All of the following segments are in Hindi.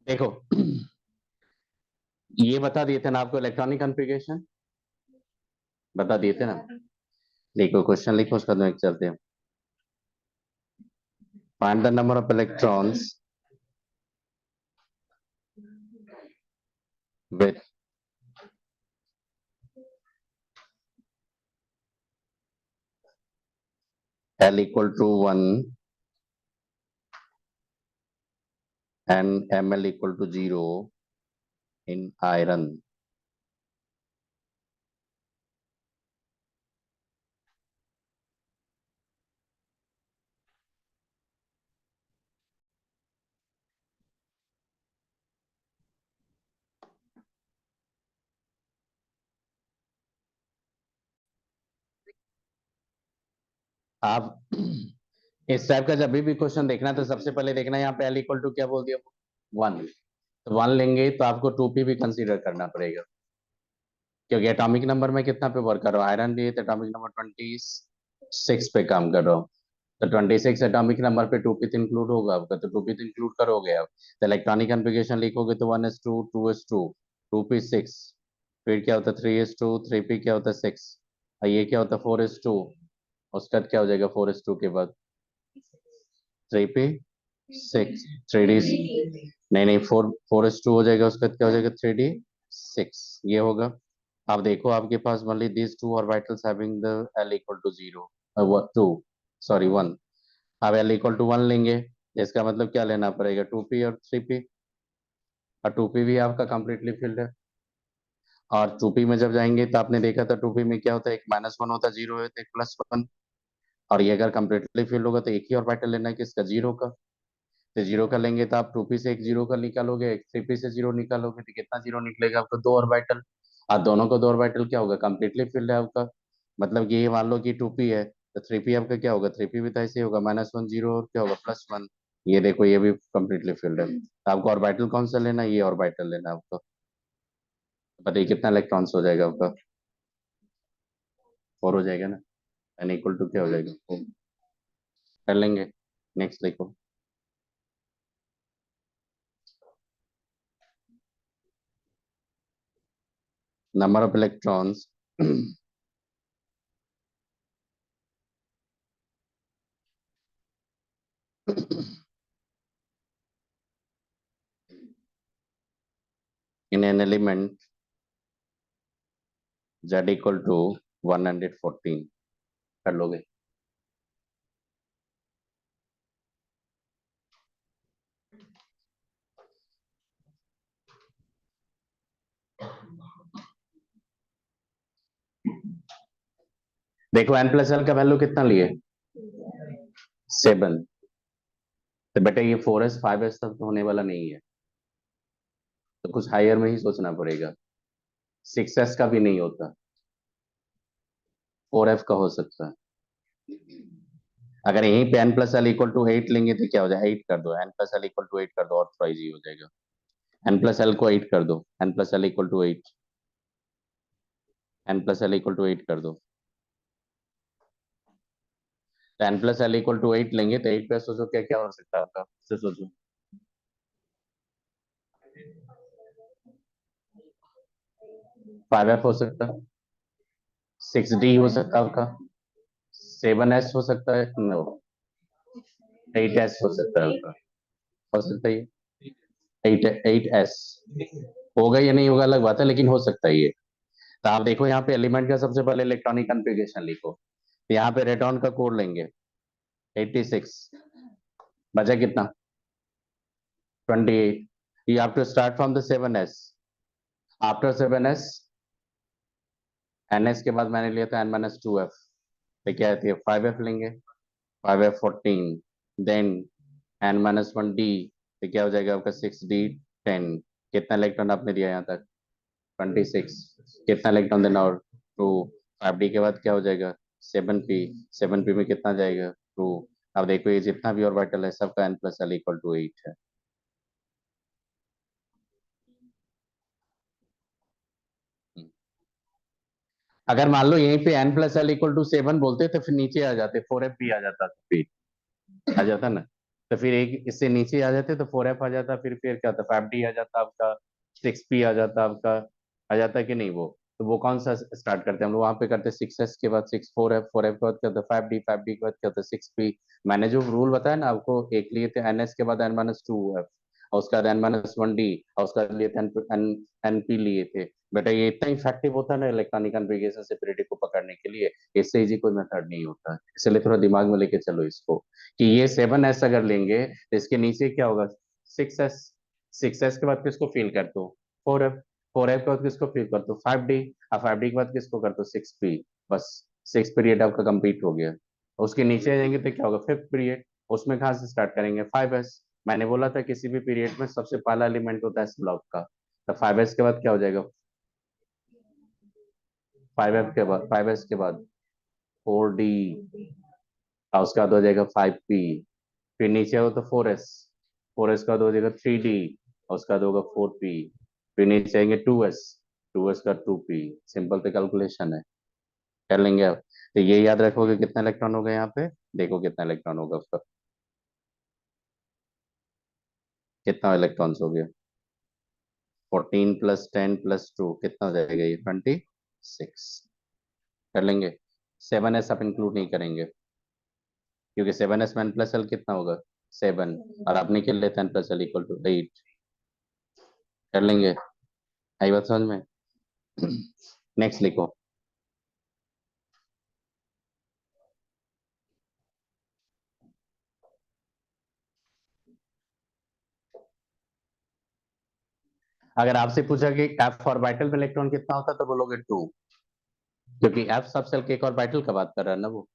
देखो ये बता दिए थे ना आपको, इलेक्ट्रॉनिक कॉन्फ़िगरेशन बता दिए थे ना। देखो क्वेश्चन लिखो, उसका तो एक चलते हैं। Find the number of electrons with L equal to 1 and Ml equal to 0 in iron. आप इस टाइप का जब भी क्वेश्चन देखना है तो सबसे पहले देखना है यहाँ पे L इक्वल टू क्या बोल दिया, 1। तो 1 लेंगे तो आपको 2p भी कंसीडर करना पड़ेगा, क्योंकि एटॉमिक नंबर में कितना पे वर्क कर रहा हूँ, आयरन लिए तो एटॉमिक नंबर 26 पे काम कर रहा हूँ। तो 26 एटॉमिक नंबर पे 2p तो इंक्लूड होगा आपका, तो 2p तो इंक्लूड करोगे आप। तो इलेक्ट्रॉनिक कॉन्फ़िगरेशन लिखोगे तो 1s2 2s2 2p6, फिर क्या होता है 3s2 3p क्या होता है 6, और ये क्या होता है 4s2, उसका क्या हो जाएगा 4s2 के बाद 3p6 3d, नहीं नहीं 4s2 हो जाएगा, उसका क्या हो जाएगा 3d6, ये होगा। अब देखो आपके पास only these two orbitals having the L equal to 0 2 sorry 1। अब L equal to 1 लेंगे, इसका मतलब क्या लेना पड़ेगा 2p और 3p, और 2p भी आपका कंप्लीटली फिल्ड है। और 2p में जब जाएंगे तो आपने देखा था 2p में क्या होता है, एक -1 होता है, 0 होता है, एक +1। और ये अगर कंप्लीटली फिल्ड होगा तो एक ही ऑर्बिटल लेना है किसका, 0 का। तो 0 का लेंगे तो आप 2p से एक 0 का निकालोगे, एक 3p से 0 निकालोगे तो कितना 0 निकलेगा आपका, 2 ऑर्बिटल। और दोनों का 2 ऑर्बिटल क्या होगा, कंप्लीटली फिल्ड है आपका। मतलब कि ये मान लो कि 2p है तो 3p आपका क्या होगा, 3p भी तो ऐसे ही होगा, -1 0 और क्या होगा +1। ये देखो ये भी कंप्लीटली फिल्ड है, तो आपको ऑर्बिटल कौन सा लेना है, ये ऑर्बिटल लेना है आपको। बताइए कितना इलेक्ट्रॉन्स हो जाएगा आपका, 4 हो जाएगा ना। एन इक्वल टू क्या हो जाएगा 4। कर लेंगे, नेक्स्ट देखो। Number of electrons in an element Z equal to 114, कर लोगे। देखो n+l का वैल्यू कितना लिए, 7। तो बेटा ये 4s 5s तक तो होने वाला नहीं है, तो कुछ हायर में ही सोचना पड़ेगा। 6s का भी नहीं होता, 4f का हो सकता है। अगर यहीं पे n+l इक्वल टू 8 लेंगे तो क्या हो जाएगा, 8 कर दो, n+l इक्वल टू 8 कर दो और थोड़ा इजी हो जाएगा। n+l को 8 कर दो, n+l equal to 8, n+l equal to 8 कर दो। तो n+l इक्वल टू 8 लेंगे तो 8 पे सोचो क्या क्या हो सकता है आपका, से सोचो। 5f हो सकता है, 6d हो सकता है आपका, 7s हो सकता है, नो 8s हो सकता है आपका, हो सकता है ये 8s। होगा या नहीं होगा अलग बात है, लेकिन हो सकता है ये। तो आप देखो यहाँ पे एलिमेंट का सबसे पहले इलेक्ट्रॉनिक कॉन्फ़िगरेशन लिखो, तो यहाँ पे रेटॉन का कोड लेंगे 86, बचा कितना 28। you have to start from the 7s, after 7s ns के बाद मैंने लिया था n-2f, तो क्या है 5f लेंगे, 5f 14, देन n-1d, तो क्या हो जाएगा आपका 6d 10। कितना इलेक्ट्रॉन आपने दिया यहाँ तक 26, कितना इलेक्ट्रॉन देना और 2। 5d के बाद क्या हो जाएगा 7p, 7p में कितना जाएगा 2। अब देखो ये जितना भी ऑर्बिटल है सबका n+l इक्वल टू 8 है। अगर मान लो यहीं पे n+l इक्वल टू 7 बोलते तो फिर नीचे आ जाते 4f भी आ जाता, फिर आ जाता ना। तो फिर एक इससे नीचे आ जाते तो 4f आ जाता, फिर क्या होता, 5d आ जाता आपका, 6p आ जाता आपका, आ जाता कि नहीं वो। तो वो कौन सा स्टार्ट करते हैं हम लोग, वहां पे करते 6s के बाद 6 4f के बाद क्या होता है 5d, 5d के बाद क्या होता है 6p। मैंने जो रूल बताया ना आपको, एक लिए थे ns के बाद n-2f, और उसका बाद n-1d, और उसका लिए थे np लिए थे। बेटा ये इतना इफेक्टिव होता है ना इलेक्ट्रॉनिक कॉन्फ़िगरेशन सेपरेटिव को पकड़ने के लिए, इससे इजी कोई मेथड नहीं होता, इसलिए थोड़ा दिमाग में लेके चलो इसको, कि ये 7s अगर लेंगे तो इसके नीचे क्या होगा 6s, 6s के बाद किसको फिल कर दो 4f, 4f के बाद किसको फिल कर दो 5d, और 5d के बाद किसको कर दो 6p। बस 6 पीरियड आपका कंप्लीट हो गया। उसके नीचे जाएंगे तो क्या होगा 5th पीरियड, उसमें कहाँ से स्टार्ट करेंगे 5s। मैंने बोला था किसी भी पीरियड में सबसे पहला एलिमेंट होता है इस ब्लॉक का, तो 5s के बाद क्या हो जाएगा 5s के बाद 4d, और उसके बाद हो जाएगा 5p, फिर नीचे हो तो 4s, 4s का बाद हो जाएगा 3d, और उसका बाद होगा 4p, फिर नीचे आएंगे 2s, 2s का 2p। सिंपल पे कैलकुलेशन है, कर लेंगे आप। तो ये याद रखोगे कितना इलेक्ट्रॉन होगा यहाँ पे, देखो कितना इलेक्ट्रॉन होगा उसका, कितना इलेक्ट्रॉन्स हो गया 14 + 10 + 2 कितना हो जाएगा ये 26। कर लेंगे। 7s आप इंक्लूड नहीं करेंगे, क्योंकि 7s में n+l कितना होगा 7, और आपने क्या लेते हैं n+l = 8। कर लेंगे, आई बात समझ में। नेक्स्ट लिखो। अगर आपसे पूछा कि f ऑर्बिटल में इलेक्ट्रॉन कितना होता है तो बोलोगे 2, क्योंकि f सब सेल के एक ऑर्बिटल का बात कर रहा है ना वो,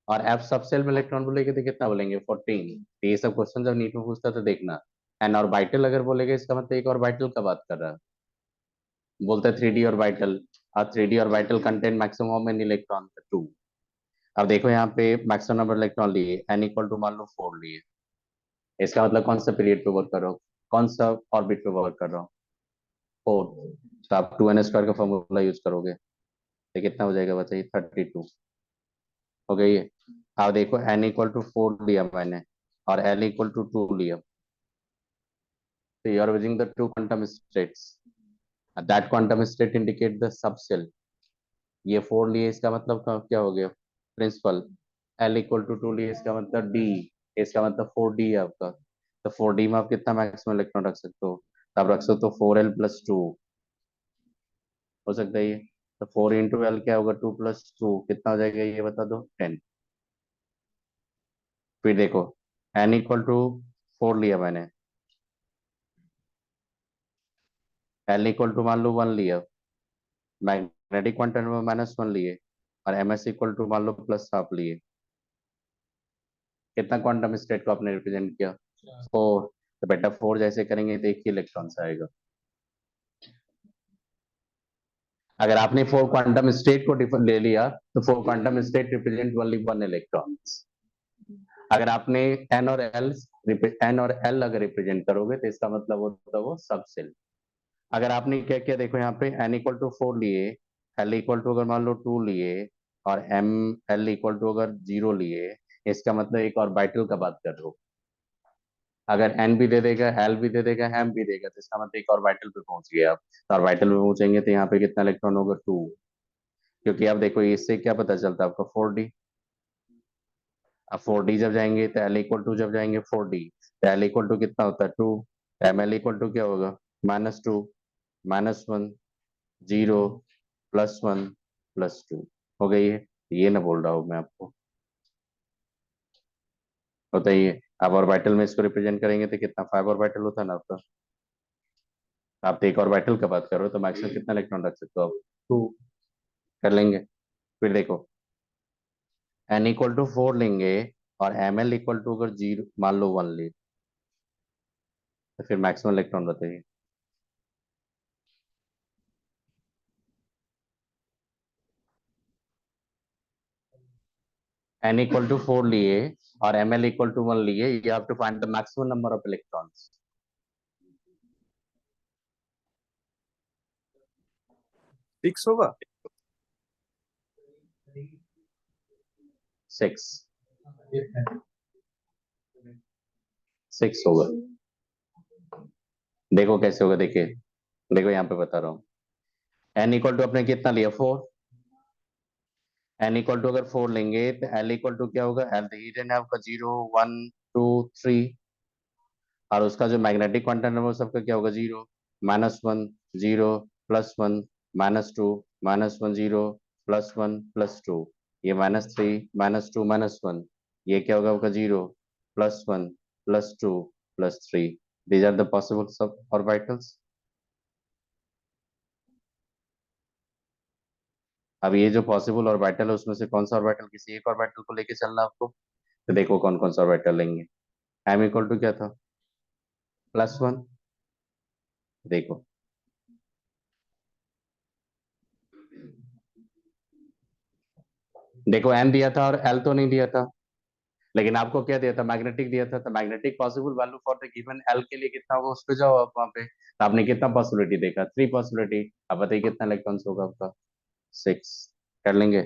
और f सब सेल में इलेक्ट्रॉन बोलेंगे तो कितना बोलेंगे 14। तो ये सब क्वेश्चन जब नीट में पूछता है तो देखना, एन ऑर्बिटल अगर बोलेगा इसका मतलब एक ऑर्बिटल का बात कर रहा है, बोलते हैं 3d ऑर्बिटल, और 3d orbital contain maximum many electron 2। अब देखो यहाँ पे मैक्सिमम नंबर इलेक्ट्रॉन लिए n = मान लो 4 लिए, इसका मतलब कौन सा पीरियड पे वर्क कर रहा हो, कौन सा ऑर्बिट पे वर्क कर रहा हो 4, तो आप 2n² का फॉर्मूला यूज करोगे तो कितना हो जाएगा बताइए 32 हो गई है। अब देखो n = 4 लिया मैंने, और l = 2 लिया, तो you are using the two quantum states, that quantum state indicate the sub shell. ये 4 लिए इसका मतलब क्या हो गया प्रिंसिपल, l = 2 लिए इसका मतलब d, इसका मतलब 4d है आपका, तो 4d में आप कितना मैक्सिमम इलेक्ट्रॉन रख सकते हो, तो आप रख सकते हो 4l + 2, हो सकता है ये। तो 4 × l क्या होगा 2 + 2 कितना हो जाएगा ये बता दो 10। फिर देखो n = 4 लिया मैंने, l मान लो 1 लिया, मैग्नेटिक क्वांटम में -1 लिए, और ms मान लो +½ लिए, कितना क्वांटम स्टेट को आपने रिप्रेजेंट किया 4। तो बेटा 4 जैसे करेंगे तो एक ही इलेक्ट्रॉन से आएगा। अगर आपने 4 क्वांटम स्टेट को ले लिया तो 4 quantum state represent only 1 electron. अगर आपने n और l अगर रिप्रेजेंट करोगे तो इसका मतलब होता है वो सब सेल। अगर आपने क्या किया देखो यहाँ पे n = 4 लिए, l अगर मान लो 2 लिए, और l अगर 0 लिए, इसका मतलब एक ऑर्बिटल का बात कर रहे हो। अगर n भी दे देगा, l भी दे देगा, m भी देगा, तो इसका मतलब एक ऑर्बिटल पे पहुंच गए आप। तो ऑर्बिटल पे पहुंचेंगे तो यहाँ पे कितना इलेक्ट्रॉन होगा 2, क्योंकि आप देखो इससे क्या पता चलता है आपका 4d। अब 4d जब जाएंगे तो l = जब जाएंगे 4d, तो l = कितना होता है 2, ml क्या होगा -2, -1, 0, +1, +2 हो गई है। ये ना बोल रहा हूँ मैं आपको, बताइए। आप ऑर्बिटल में इसको रिप्रेजेंट करेंगे तो कितना 5 ऑर्बिटल होता है ना आपका, आप तो एक ऑर्बिटल का बात कर रहे हो तो मैक्सिमम कितना इलेक्ट्रॉन रख सकते हो आप 2। कर लेंगे। फिर देखो n = 4 लेंगे, और ml अगर 0 मान लो 1 ले, तो फिर मैक्सिमम इलेक्ट्रॉन बताइए। n = 4 लिए, और ml = 1 लिए, you have to find the maximum number of electrons। 6 होगा 6। 6 होगा। देखो कैसे होगा, देखिए देखो यहाँ पे बता रहा हूँ। n इक्वल टू अपने कितना लिया 4, n इक्वल टू अगर 4 लेंगे तो l इक्वल टू क्या होगा, l हिडन है आपका 0 1 2 3, और उसका जो मैग्नेटिक क्वांटम नंबर सबका क्या होगा 0 -1 0 +1 -2 -1 0 +1 +2, ये -3 -2 -1, ये क्या होगा आपका 0 +1 +2 +3। These are the possible sub orbitals. अब ये जो पॉसिबल ऑर्बिटल है उसमें से कौन सा ऑर्बिटल, किसी एक ऑर्बिटल को लेके चलना आपको, तो देखो कौन कौन सा ऑर्बिटल लेंगे। m इक्वल टू क्या था +1, देखो देखो m दिया था और l तो नहीं दिया था, लेकिन आपको क्या दिया था, मैग्नेटिक दिया था, तो magnetic possible value for the given L के लिए कितना होगा उस पे जाओ आप वहां पे, तो आपने कितना पॉसिबिलिटी देखा 3 पॉसिबिलिटी, अब बताइए कितना इलेक्ट्रॉन्स होगा आपका 6, कर लेंगे।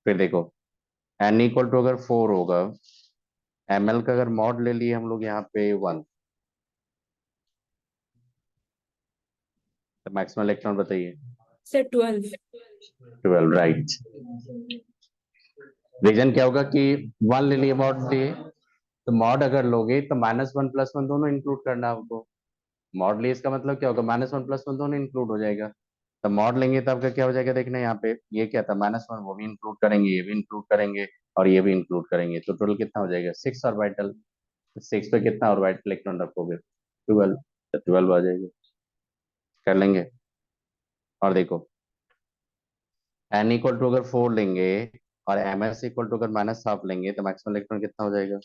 फिर देखो एन इक्वल टू अगर 4 होगा, एम एल का अगर मॉड ले लिए हम लोग यहाँ पे 1, तो मैक्सिमम इलेक्ट्रॉन बताइए सर 12। 12, राइट। रीजन क्या होगा कि 1 ले लिए मॉड लिए, तो मॉड अगर लोगे तो -1 +1 दोनों इंक्लूड करना आपको, मॉड लिए इसका मतलब क्या होगा -1 +1 दोनों इंक्लूड हो जाएगा, तो मॉड लेंगे तो आपका क्या हो जाएगा, देखना यहाँ पे ये क्या था -1, वो भी इंक्लूड करेंगे, ये भी इंक्लूड करेंगे और ये भी इंक्लूड करेंगे, तो टोटल कितना हो जाएगा 6 ऑर्बिटल। 6 पे कितना ऑर्बिटल इलेक्ट्रॉन रखोगे 12, तो 12 आ जाएगा, कर लेंगे। और देखो n इक्वल टू अगर 4 लेंगे और ms इक्वल टू अगर -12 लेंगे तो मैक्सिमम इलेक्ट्रॉन कितना हो जाएगा,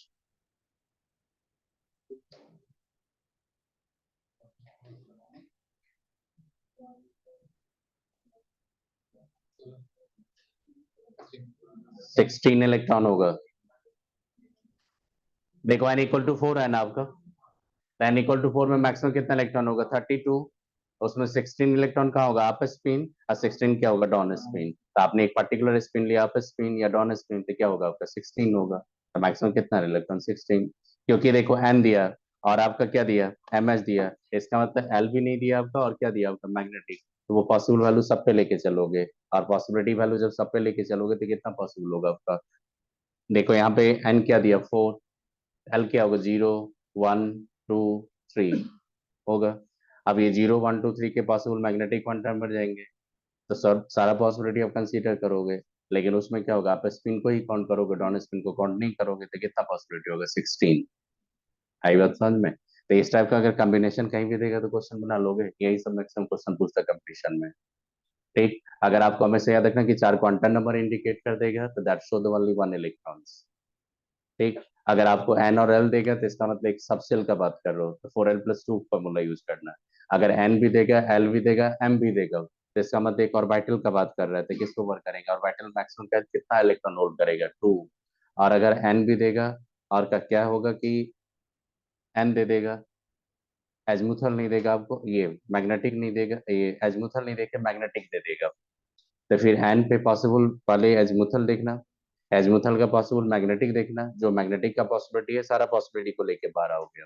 16 इलेक्ट्रॉन होगा। देखो n इक्वल टू 4 है ना आपका, n इक्वल टू 4 में मैक्सिमम कितना इलेक्ट्रॉन होगा 32, उसमें 16 इलेक्ट्रॉन कहाँ होगा अप स्पिन, और 16 क्या होगा डाउन स्पिन, तो आपने एक पर्टिकुलर स्पिन लिया अप स्पिन या डाउन स्पिन, तो क्या होगा आपका 16 होगा, तो मैक्सिमम कितना इलेक्ट्रॉन 16, क्योंकि देखो n दिया और आपका क्या दिया ms दिया, इसका मतलब l भी नहीं दिया आपका और क्या दिया आपका मैग्नेटिक, तो वो पॉसिबल वैल्यू सब पे लेके चलोगे, और पॉसिबिलिटी वैल्यू जब सब पे लेके चलोगे तो कितना पॉसिबल होगा आपका, देखो यहाँ पे n क्या दिया 4, l क्या होगा 0 1 2 3 होगा। अब ये 0 1 2 3 के पॉसिबल मैग्नेटिक क्वांटम बढ़ जाएंगे, तो सर सारा पॉसिबिलिटी आप कंसीडर करोगे, लेकिन उसमें क्या होगा आप स्पिन को ही काउंट करोगे, डाउन स्पिन को काउंट नहीं करोगे, तो कितना पॉसिबिलिटी होगा 16। आई बात समझ में, तो इस टाइप का अगर कॉम्बिनेशन कहीं भी देगा तो क्वेश्चन बना लोगे, यही सब मैक्सिमम क्वेश्चन पूछता है कंपटीशन में। ठीक, अगर आपको हमेशा याद रखना कि 4 क्वांटम नंबर इंडिकेट कर देगा तो that show the only 1 electrons. ठीक, अगर आपको एन और एल देगा तो इसका मतलब एक सबसेल का बात कर रहे हो, तो 4l+2 फॉर्मूला यूज करना है। अगर एन भी देगा एल भी देगा एम भी देगा, तो इसका मतलब एक ऑर्बिटल का बात कर रहा है, तो किसको वर्क करेंगे, ऑर्बिटल मैक्सिमम का कितना इलेक्ट्रॉन होल्ड करेगा 2, और अगर एन भी देगा और का क्या होगा कि एन दे देगा, एजमुथल नहीं देगा आपको, ये मैग्नेटिक नहीं देगा, ये एजमुथल नहीं देके मैग्नेटिक दे देगा, तो फिर एन पे पॉसिबल पहले एजमुथल देखना, एजमुथल का पॉसिबल मैग्नेटिक देखना, जो मैग्नेटिक का पॉसिबिलिटी है सारा पॉसिबिलिटी को लेके 12 हो गया।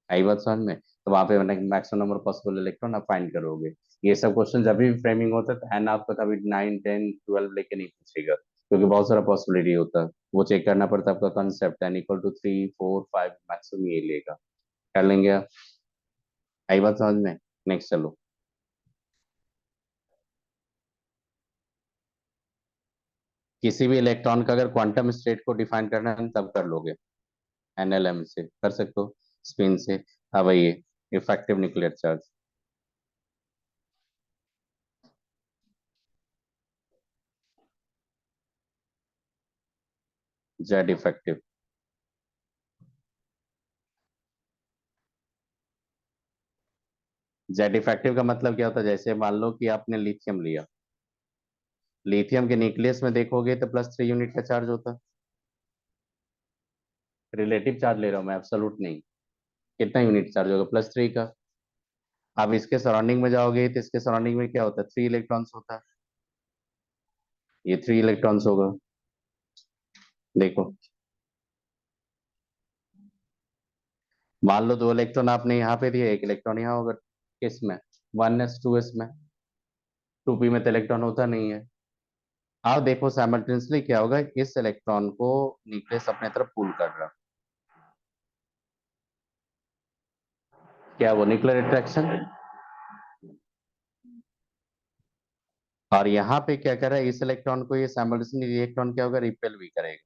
आई बात समझ में, तो वहां पे मैक्सिमम नंबर पॉसिबल इलेक्ट्रॉन आप फाइंड करोगे। ये सब क्वेश्चन जब भी फ्रेमिंग होता है तो एन आपको कभी 9 10 12 लेके नहीं पूछेगा, क्योंकि बहुत सारा पॉसिबिलिटी होता है, वो चेक करना पड़ता है आपका concept, n equal to 3 4 5 maximum ये लेगा, कर लेंगे आप। आई बात समझ में, नेक्स्ट चलो। किसी भी इलेक्ट्रॉन का अगर क्वांटम स्टेट को डिफाइन करना है तब कर लोगे, एनएलएम से कर सकते हो, स्पिन से। अब ये effective nuclear charge, Z effective, Z effective का मतलब क्या होता है, जैसे मान लो कि आपने लिथियम लिया, लिथियम के न्यूक्लियस में देखोगे तो +3 यूनिट का चार्ज होता है, रिलेटिव चार्ज ले रहा हूँ मैं, एब्सोल्यूट नहीं, कितना यूनिट चार्ज होगा +3 का। अब इसके सराउंडिंग में जाओगे तो इसके सराउंडिंग में क्या होता है 3 इलेक्ट्रॉन्स होता है, ये 3 इलेक्ट्रॉन्स होगा, देखो मान लो 2 इलेक्ट्रॉन आपने यहाँ पे दिया, 1 इलेक्ट्रॉन यहाँ होगा, किसमें, 1s 2s में, 2p में तो इलेक्ट्रॉन होता नहीं है। अब देखो साइमल्टेनियसली क्या होगा, इस इलेक्ट्रॉन को न्यूक्लियस अपने तरफ पुल कर रहा है, क्या वो न्यूक्लियर अट्रैक्शन। और यहाँ पे क्या कर रहा है, इस इलेक्ट्रॉन को ये साइमल्टेनियसली इलेक्ट्रॉन क्या होगा, रिपेल भी करेगा।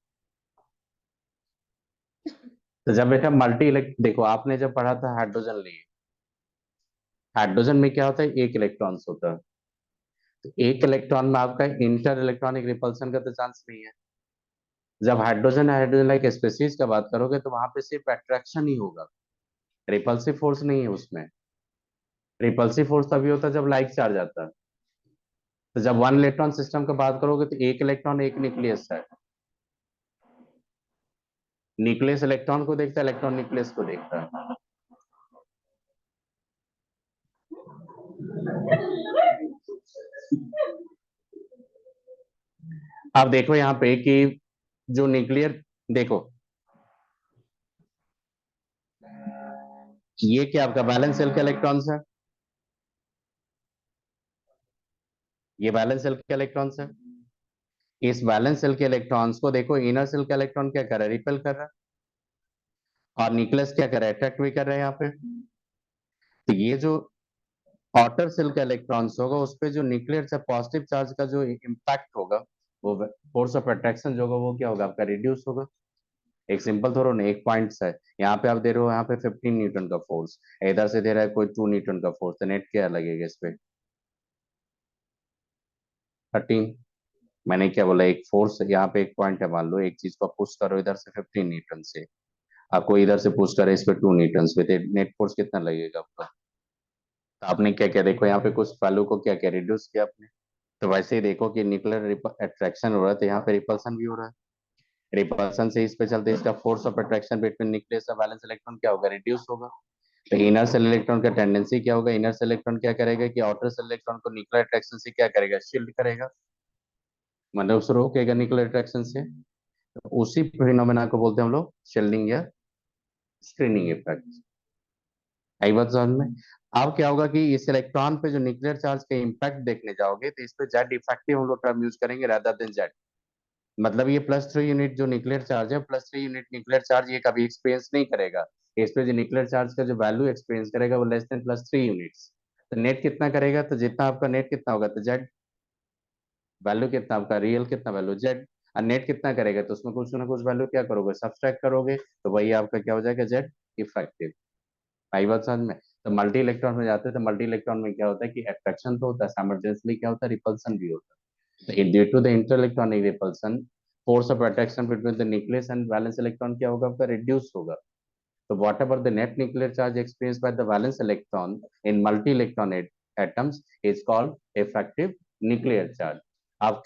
तो जब बेटा मल्टी इलेक्ट, देखो आपने जब पढ़ा था हाइड्रोजन लिए, हाइड्रोजन में क्या होता है, 1 इलेक्ट्रॉन होता है, तो 1 इलेक्ट्रॉन में आपका इंटर इलेक्ट्रॉनिक रिपल्सन का तो चांस नहीं है। जब हाइड्रोजन हाइड्रोजन लाइक स्पेसीज का बात करोगे तो वहां पे सिर्फ अट्रैक्शन ही होगा, रिपल्सिव फोर्स नहीं है उसमें। रिपल्सिव फोर्स तभी होता है जब लाइक चार्ज आता है। तो जब 1 इलेक्ट्रॉन सिस्टम का बात करोगे तो 1 इलेक्ट्रॉन एक न्यूक्लियस है, न्यूक्लियस इलेक्ट्रॉन को देखता है, इलेक्ट्रॉन न्यूक्लियस को देखता है। अब देखो यहाँ पे कि जो न्यूक्लियर, देखो ये क्या आपका बैलेंस सेल का इलेक्ट्रॉन्स है, ये बैलेंस सेल के इलेक्ट्रॉन्स है। इस बैलेंस सेल के इलेक्ट्रॉन्स को देखो, इनर सेल का इलेक्ट्रॉन क्या कर रहा है, रिपेल कर रहा है, और न्यूक्लियस क्या कर रहा है, अट्रैक्ट भी कर रहा है यहाँ पे। तो ये जो आउटर सेल का इलेक्ट्रॉन्स होगा उस पे जो न्यूक्लियर से पॉजिटिव चार्ज का जो इम्पैक्ट होगा, वो फोर्स ऑफ अट्रैक्शन जो होगा वो क्या होगा आपका, रिड्यूस होगा। एक सिंपल थोड़ा ना, एक पॉइंट है, यहाँ पे आप दे रहे हो यहाँ पे 15 न्यूटन का फोर्स, इधर से दे रहा है कोई 2 न्यूटन का फोर्स, तो नेट क्या लगेगा इस पे, 13। मैंने क्या बोला, एक फोर्स यहाँ पे एक पॉइंट है, मान लो एक चीज को पुश करो इधर से 15 न्यूटन से, आपको इधर से पुश करे इस पे 2 न्यूटन पे, नेट फोर्स कितना लगेगा आपका। तो आपने क्या किया, देखो यहाँ पे कुछ वैल्यू को क्या किया, रिड्यूस किया आपने। तो वैसे ही देखो कि न्यूक्लियर अट्रैक्शन हो रहा है तो यहाँ पे रिपल्सन भी हो रहा है, रिपल्सन से इस पे चलते इसका force of attraction between nucleus और वैलेंस इलेक्ट्रॉन क्या होगा, रिड्यूस होगा। तो इनर सेल इलेक्ट्रॉन का टेंडेंसी क्या होगा, इनर सेल इलेक्ट्रॉन क्या करेगा कि आउटर सेल इलेक्ट्रॉन को न्यूक्लियर अट्रैक्शन से क्या करेगा, शील्ड करेगा, मतलब उसे रोकेगा न्यूक्लियर अट्रैक्शन से। तो उसी फिनोमेना को बोलते हैं हम लोग शील्डिंग या स्क्रीनिंग इफेक्ट। आई बात समझ में। अब क्या होगा कि इस इलेक्ट्रॉन पे जो न्यूक्लियर चार्ज का इम्पैक्ट देखने जाओगे तो इस पे जेड इफेक्टिव हम लोग टर्म यूज करेंगे रादर देन जेड। मतलब ये +3 यूनिट जो न्यूक्लियर चार्ज है, +3 यूनिट न्यूक्लियर चार्ज ये कभी एक्सपीरियंस नहीं करेगा। इस पे जो न्यूक्लियर चार्ज का जो वैल्यू एक्सपीरियंस करेगा वो लेस देन +3 यूनिट्स। तो नेट कितना करेगा, तो जितना आपका नेट कितना होगा तो जेड, वैल्यू कितना आपका रियल कितना वैल्यू जेड, और नेट कितना करेगा तो उसमें कुछ ना कुछ वैल्यू क्या करोगे, सब्सट्रैक्ट करोगे, तो वही आपका क्या हो जाएगा, जेड इफेक्टिव। आई बात समझ में। तो मल्टी इलेक्ट्रॉन में जाते हैं तो मल्टी इलेक्ट्रॉन में क्या होता है कि अट्रैक्शन तो होता है, साइमल्टेनियसली क्या होता है, रिपल्सन भी होता है। तो due to the interelectronic repulsion, force of attraction between the nucleus and valence electron क्या होगा आपका, रिड्यूस होगा। So whatever the net nuclear charge experienced by the valence electron in multi-electron atoms is called effective nuclear charge. आप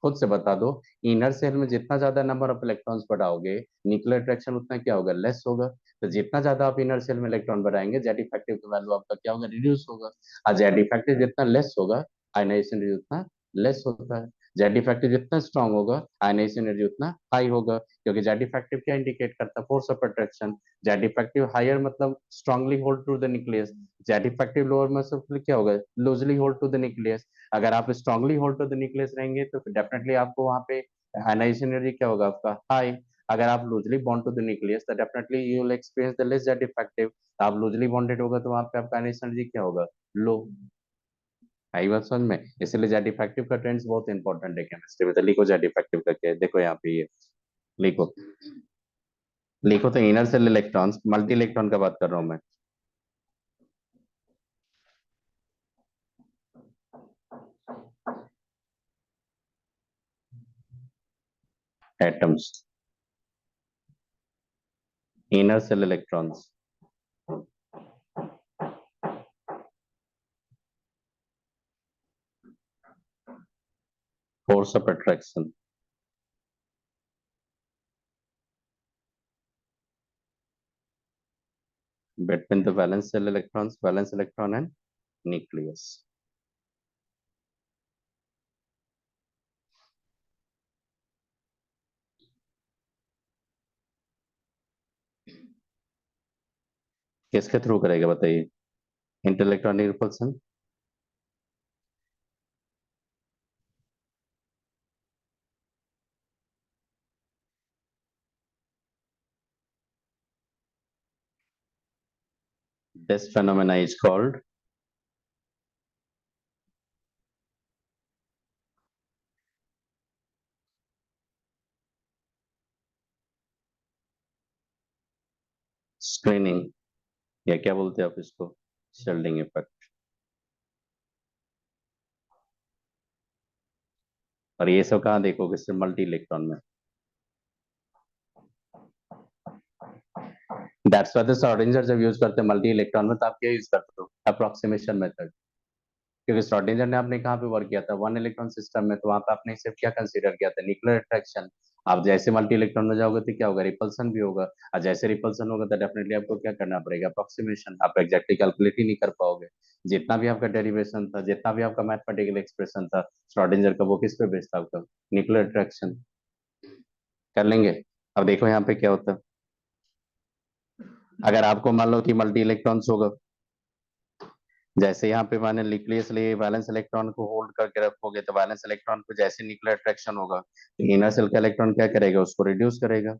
खुद से बता दो, इनर सेल में जितना ज्यादा नंबर ऑफ इलेक्ट्रॉन्स बढ़ाओगे न्यूक्लियर अट्रैक्शन उतना क्या होगा, लेस होगा। तो जितना ज्यादा आप इनर सेल में इलेक्ट्रॉन बढ़ाएंगे जेड इफेक्टिव का वैल्यू आपका क्या होगा, रिड्यूस होगा। और जेड इफेक्टिव जितना लेस होगा, आयनाइजेशन रेडियस उतना लेस होता है। जेड इफेक्टिव जितना स्ट्रांग होगा, आयनाइजेशन रेडियस उतना हाई होगा, क्योंकि जेड इफेक्टिव क्या इंडिकेट करता है, force of attraction. Z effective higher मतलब strongly hold to the nucleus, Z effective lower मतलब क्या होगा, loosely hold to the nucleus. अगर आप strongly hold to the nucleus रहेंगे तो डेफिनेटली आपको वहां पे आयनाइजेशन एनर्जी क्या होगा आपका, हाई। अगर आप loosely bond to the nucleus तो definitely you will experience the less Z effective. आप लूजली बॉन्डेड होगा तो वहां पे आपका आयनाइजेशन एनर्जी क्या होगा, लो। आई बात समझ में। इसलिए जेड इफेक्टिव का ट्रेंड्स बहुत इंपॉर्टेंट है केमिस्ट्री में। तो लिखो जेड इफेक्टिव करके, देखो यहाँ पे ये लिखो, लिखो तो inner cell electrons, multi electron का बात कर रहा हूं मैं, atoms, inner cell electrons, force of attraction between the valence cell electrons, valence electron and nucleus. किसके थ्रू करेगा बताइए? Interelectronic repulsion. This phenomena is called screening, या क्या बोलते हैं आप इसको, शेल्डिंग इफेक्ट। और ये सब कहाँ देखोगे? सिर्फ मल्टी इलेक्ट्रॉन में। दैट्स व्हाई द श्रोडिंगर जब यूज करते हैं मल्टी इलेक्ट्रॉन में, तो आप क्या यूज करते हो? Approximation method. क्योंकि श्रोडिंगर ने आपने कहाँ पे वर्क किया था? वन इलेक्ट्रॉन सिस्टम में, तो वहां पे आपने सिर्फ क्या कंसीडर किया था? Nuclear attraction. आप जैसे मल्टी इलेक्ट्रॉन में जाओगे तो क्या होगा? रिपल्सन भी होगा। और जैसे रिपल्सन होगा तो डेफिनेटली आपको क्या करना पड़ेगा? अप्रोक्सीमेशन। आप एग्जैक्टली कैलकुलेट ही नहीं कर पाओगे। जितना भी आपका डेरिवेशन था, जितना भी आपका मैथमेटिकल एक्सप्रेशन था श्रोडिंगर का, वो किस पे बेस्ड था आपका? Nuclear attraction. कर लेंगे। अब देखो यहाँ पे क्या होता है। अगर आपको मान लो कि मल्टी इलेक्ट्रॉन्स होगा, जैसे यहाँ पे मैंने न्यूक्लियस लिए वैलेंस इलेक्ट्रॉन को होल्ड करके रखोगे, तो वैलेंस इलेक्ट्रॉन को जैसे न्यूक्लियर अट्रैक्शन होगा, तो इनर सेल का इलेक्ट्रॉन क्या करेगा? उसको रिड्यूस करेगा।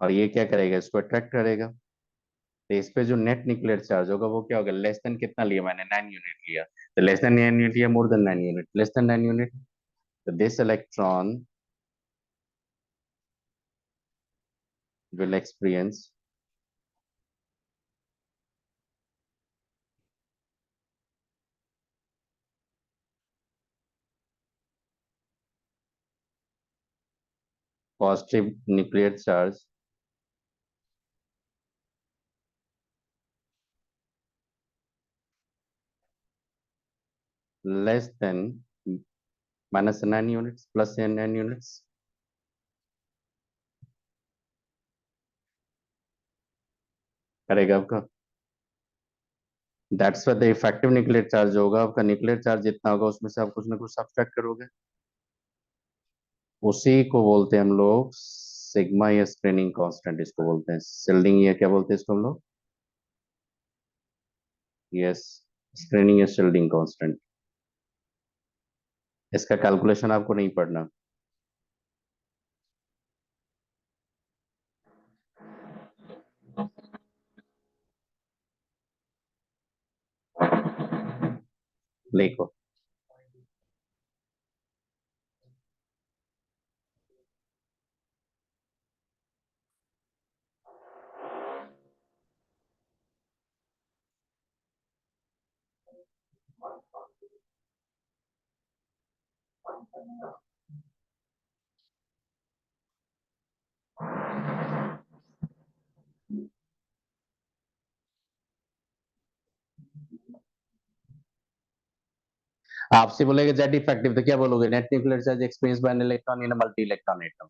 और ये क्या करेगा? इसको अट्रैक्ट करेगा। तो इस पे जो नेट न्यूक्लियर चार्ज होगा वो क्या होगा? लेस देन कितना लिया मैंने? 9 यूनिट लिया। तो लेस देन 9 यूनिट या more than 9 unit? Less than 9 unit. तो this electron will experience positive nuclear charge less than minus 9 units plus 9 units। करेगा आपका। That's why the effective nuclear charge होगा आपका। न्यूक्लियर चार्ज जितना होगा उसमें से आप कुछ ना कुछ सब्ट्रैक्ट करोगे। उसी को बोलते हैं हम लोग सिग्मा या स्क्रीनिंग कांस्टेंट, इसको बोलते हैं शिल्डिंग, या क्या बोलते हैं इसको हम लोग? यस, स्क्रीनिंग या शिल्डिंग कांस्टेंट। इसका कैलकुलेशन आपको नहीं पढ़ना। देखो, आपसे बोलेगा जेड इफेक्टिव, तो क्या बोलोगे? Net nuclear charge experience by an electron in multi electron atom.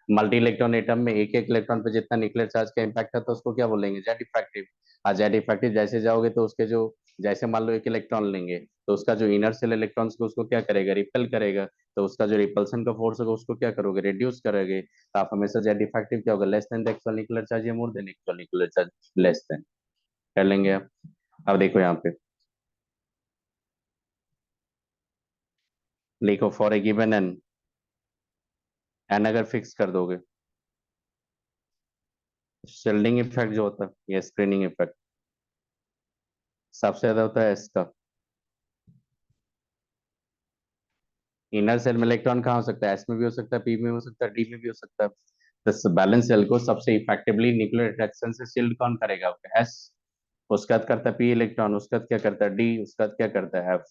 Multi electron atom में एक एक इलेक्ट्रॉन पे जितना न्यूक्लियर चार्ज का इम्पैक्ट है, तो उसको क्या बोलेंगे? Z effective. और जेड इफेक्टिव जैसे जाओगे तो उसके जो, जैसे मान लो एक इलेक्ट्रॉन लेंगे, तो उसका जो इनर सेल इलेक्ट्रॉन्स को उसको क्या करेगा? रिपेल करेगा। तो उसका जो रिपल्सन का फोर्स होगा उसको क्या करोगे? रिड्यूस करोगे। तो आप हमेशा जेड इफेक्टिव क्या होगा? Less than the actual nuclear charge या more than actual nuclear charge? Less than. कर लेंगे आप। अब देखो यहाँ पे लिखो for a given N. N अगर फिक्स कर दोगे, शिल्डिंग इफेक्ट जो होता है या स्क्रीनिंग इफेक्ट सबसे ज्यादा होता है इसका। इनर सेल में इलेक्ट्रॉन कहाँ हो सकता है? एस में भी हो सकता है, पी में हो सकता है, डी में भी हो सकता है। तो बैलेंस सेल को सबसे इफेक्टिवली न्यूक्लियर अट्रैक्शन से शील्ड कौन करेगा? आपका एस। उसका बाद करता है पी इलेक्ट्रॉन, उसका बाद क्या करता है डी, उसका बाद क्या करता है एफ।